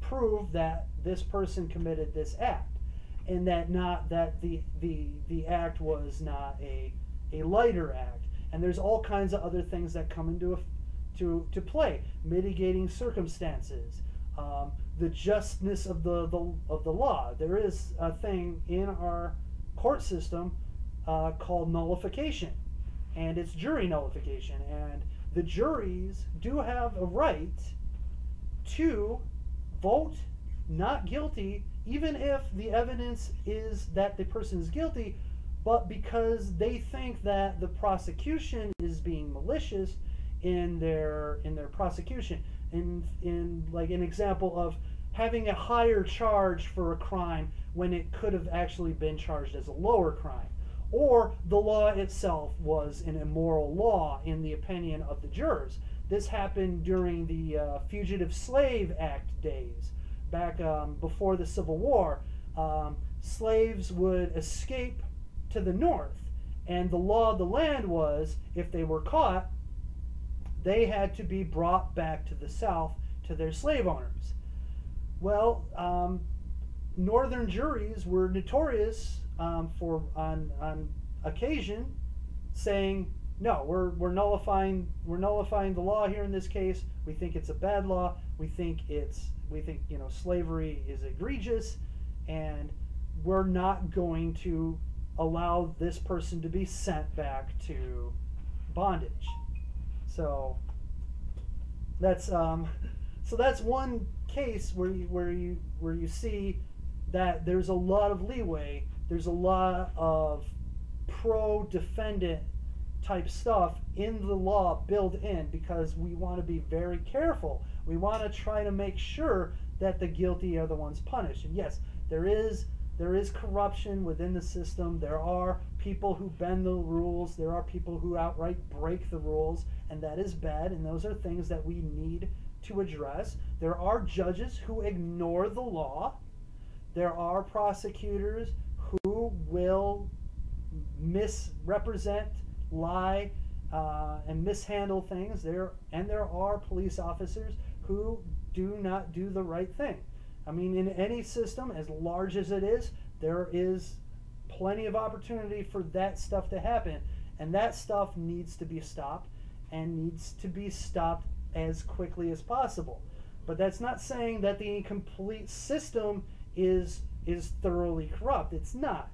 prove that this person committed this act, and that the act was not a lighter act. And there's all kinds of other things that come into to play, mitigating circumstances, the justness of the law. There is a thing in our court system called nullification, and it's jury nullification, and the juries do have a right to vote not guilty, even if the evidence is that the person is guilty, but because they think that the prosecution is being malicious in their prosecution. In like an example of having a higher charge for a crime when it could have actually been charged as a lower crime. Or the law itself was an immoral law in the opinion of the jurors. This happened during the Fugitive Slave Act days, back before the Civil War. Slaves would escape to the north, and the law of the land was, if they were caught, they had to be brought back to the south to their slave owners. Well, northern juries were notorious for on occasion saying, no, we're nullifying the law here in this case. We think it's a bad law. We think slavery is egregious, and we're not going to allow this person to be sent back to bondage. So that's one case where you see that there's a lot of leeway. There's a lot of pro-defendant type stuff in the law built in because we want to be very careful. We want to try to make sure that the guilty are the ones punished. And yes, there is corruption within the system. There are people who bend the rules. There are people who outright break the rules, and that is bad, and those are things that we need to address. There are judges who ignore the law. There are prosecutors who will misrepresent, lie, and mishandle things. There are police officers who do not do the right thing. I mean, in any system, as large as it is, there is plenty of opportunity for that stuff to happen, and that stuff needs to be stopped, and needs to be stopped as quickly as possible. But that's not saying that the complete system is thoroughly corrupt. It's not.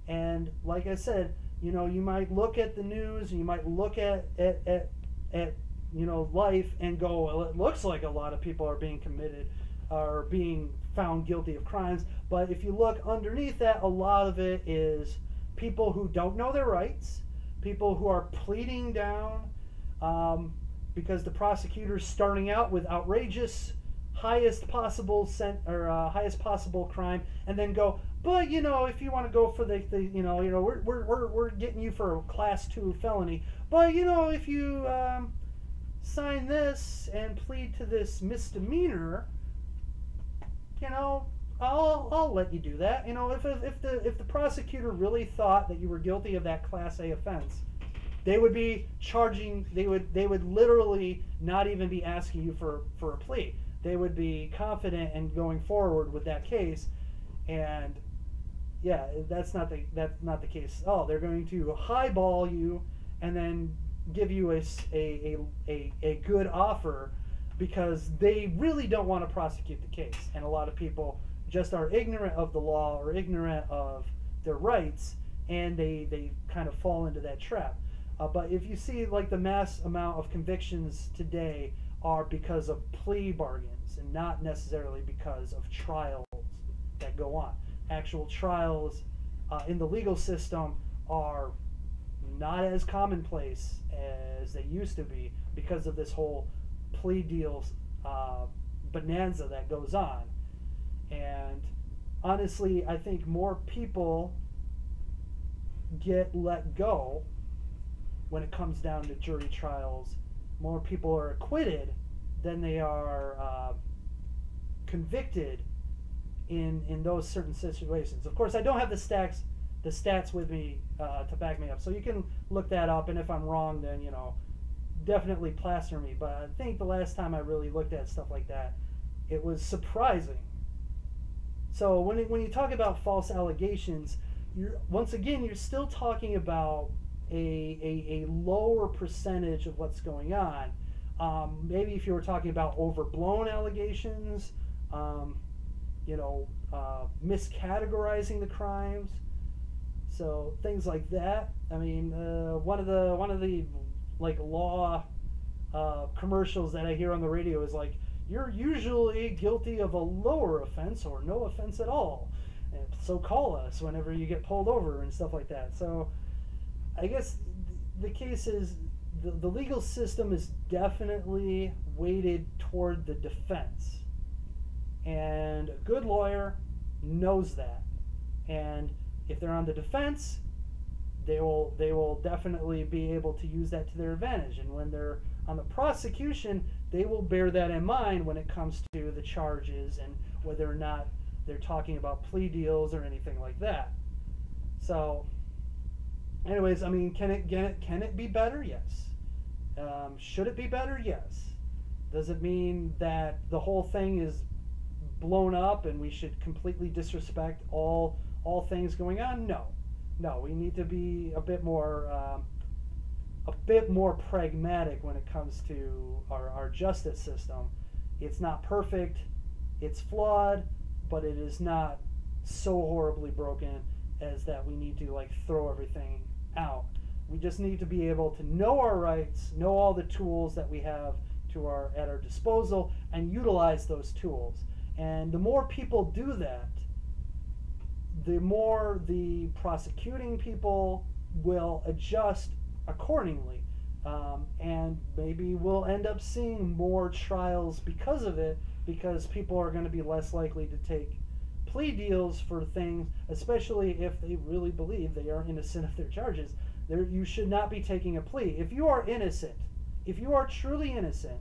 And like I said, you know, you might look at the news, and you might look at life and go, well, it looks like a lot of people are being found guilty of crimes. But if you look underneath that, a lot of it is people who don't know their rights, people who are pleading down because the prosecutor's starting out with outrageous, highest possible crime, and then go, but if you want to go for we're getting you for a class 2 felony, but if you sign this and plead to this misdemeanor, I'll let you do that. If the prosecutor really thought that you were guilty of that class A offense, they would be charging. They would literally not even be asking you for a plea. They would be confident in going forward with that case, and yeah, that's not the case. Oh, they're going to highball you and then give you a good offer because they really don't want to prosecute the case. And a lot of people just are ignorant of the law or ignorant of their rights, and they kind of fall into that trap. But if you see like the mass amount of convictions today are because of plea bargains and not necessarily because of trials that go on. Actual trials in the legal system are not as commonplace as they used to be because of this whole plea deals bonanza that goes on. And honestly, I think more people get let go when it comes down to jury trials. More people are acquitted than they are convicted in those certain situations. Of course, I don't have the stats with me to back me up, so you can look that up, and if I'm wrong, then definitely plaster me. But I think the last time I really looked at stuff like that, it was surprising. So when you talk about false allegations, you're still talking about a lower percentage of what's going on. Maybe if you were talking about overblown allegations, miscategorizing the crimes, so things like that. I mean, one of the like law commercials that I hear on the radio is like, you're usually guilty of a lower offense or no offense at all, and so call us whenever you get pulled over and stuff like that. So I guess the case is the legal system is definitely weighted toward the defense, and a good lawyer knows that. And if they're on the defense, they will definitely be able to use that to their advantage. And when they're on the prosecution, they will bear that in mind when it comes to the charges and whether or not they're talking about plea deals or anything like that. So anyways, I mean, can it be better? Yes. Should it be better? Yes. Does it mean that the whole thing is blown up and we should completely disrespect all things going on? No. We need to be a bit more pragmatic when it comes to our justice system. It's not perfect. It's flawed, but it is not so horribly broken as that we need to like throw everything out. We just need to be able to know our rights, know all the tools that we have at our disposal, and utilize those tools. And the more people do that, the more the prosecuting people will adjust accordingly. And maybe we'll end up seeing more trials because of it, because people are going to be less likely to take plea deals for things, especially if they really believe they are innocent of their charges. You should not be taking a plea. If you are innocent, if you are truly innocent,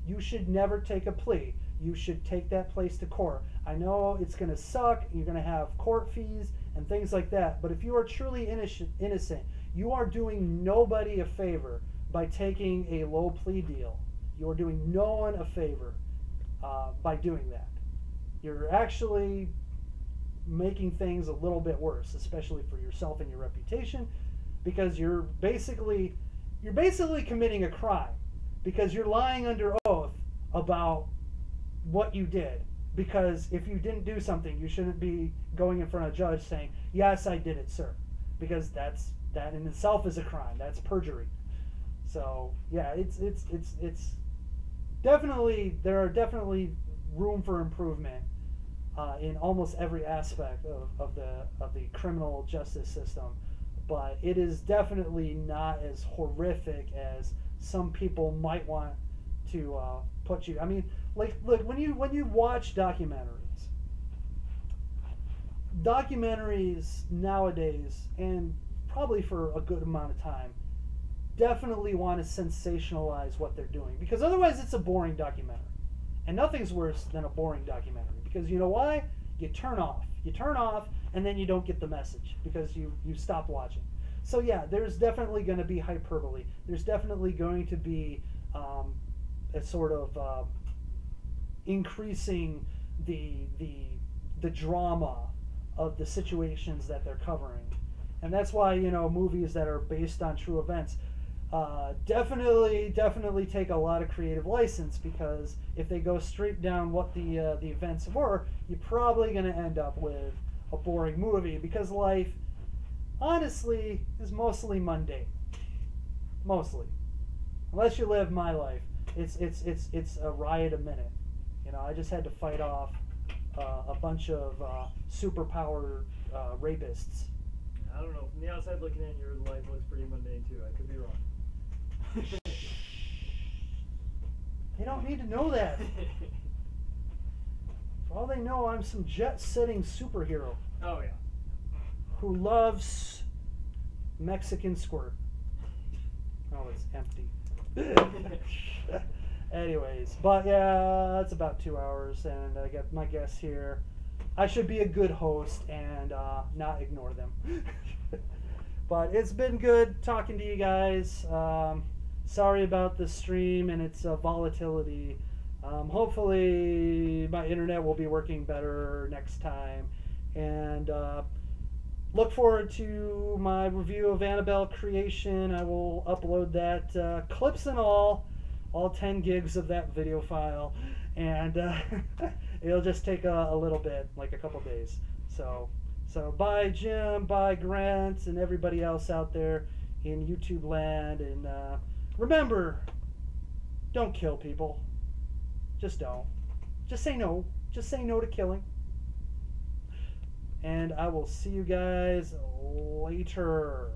you should never take a plea. You should take that place to court. I know it's going to suck. You're going to have court fees and things like that. But if you are truly innocent, you are doing nobody a favor by taking a low plea deal. You are doing no one a favor by doing that. You're actually making things a little bit worse, especially for yourself and your reputation, because you're basically committing a crime because you're lying under oath about what you did. Because if you didn't do something, you shouldn't be going in front of a judge saying, "Yes, I did it, sir," because that in itself is a crime. That's perjury. So yeah, it's definitely, there are definitely room for improvement in almost every aspect of the criminal justice system, but it is definitely not as horrific as some people might want to put you. I mean, like, look, when you watch documentaries nowadays, and probably for a good amount of time, definitely want to sensationalize what they're doing, because otherwise it's a boring documentary. And nothing's worse than a boring documentary, because you know why? You turn off, and then you don't get the message because you stop watching. So yeah, there's definitely going to be hyperbole. There's definitely going to be a sort of increasing the drama of the situations that they're covering, and that's why, you know, movies that are based on true events definitely take a lot of creative license, because if they go straight down what the events were, you're probably going to end up with a boring movie, because life, honestly, is mostly mundane. Mostly, unless you live my life, it's a riot a minute. You know, I just had to fight off a bunch of superpower rapists. I don't know. From the outside looking in, your life looks pretty mundane too. I could be wrong. They don't need to know that. For all they know, I'm some jet-setting superhero. Oh yeah. Who loves Mexican squirt. Oh, it's empty. Anyways, but yeah, it's about 2 hours, and I got my guests here. I should be a good host and not ignore them. But it's been good talking to you guys. Sorry about the stream and its volatility. Hopefully my internet will be working better next time. And look forward to my review of Annabelle Creation. I will upload that, clips and all 10 gigs of that video file. And it'll just take a little bit, like a couple days. So bye Jim, bye Grant, and everybody else out there in YouTube land. And remember, don't kill people. Just don't. Just say no. Just say no to killing. And I will see you guys later.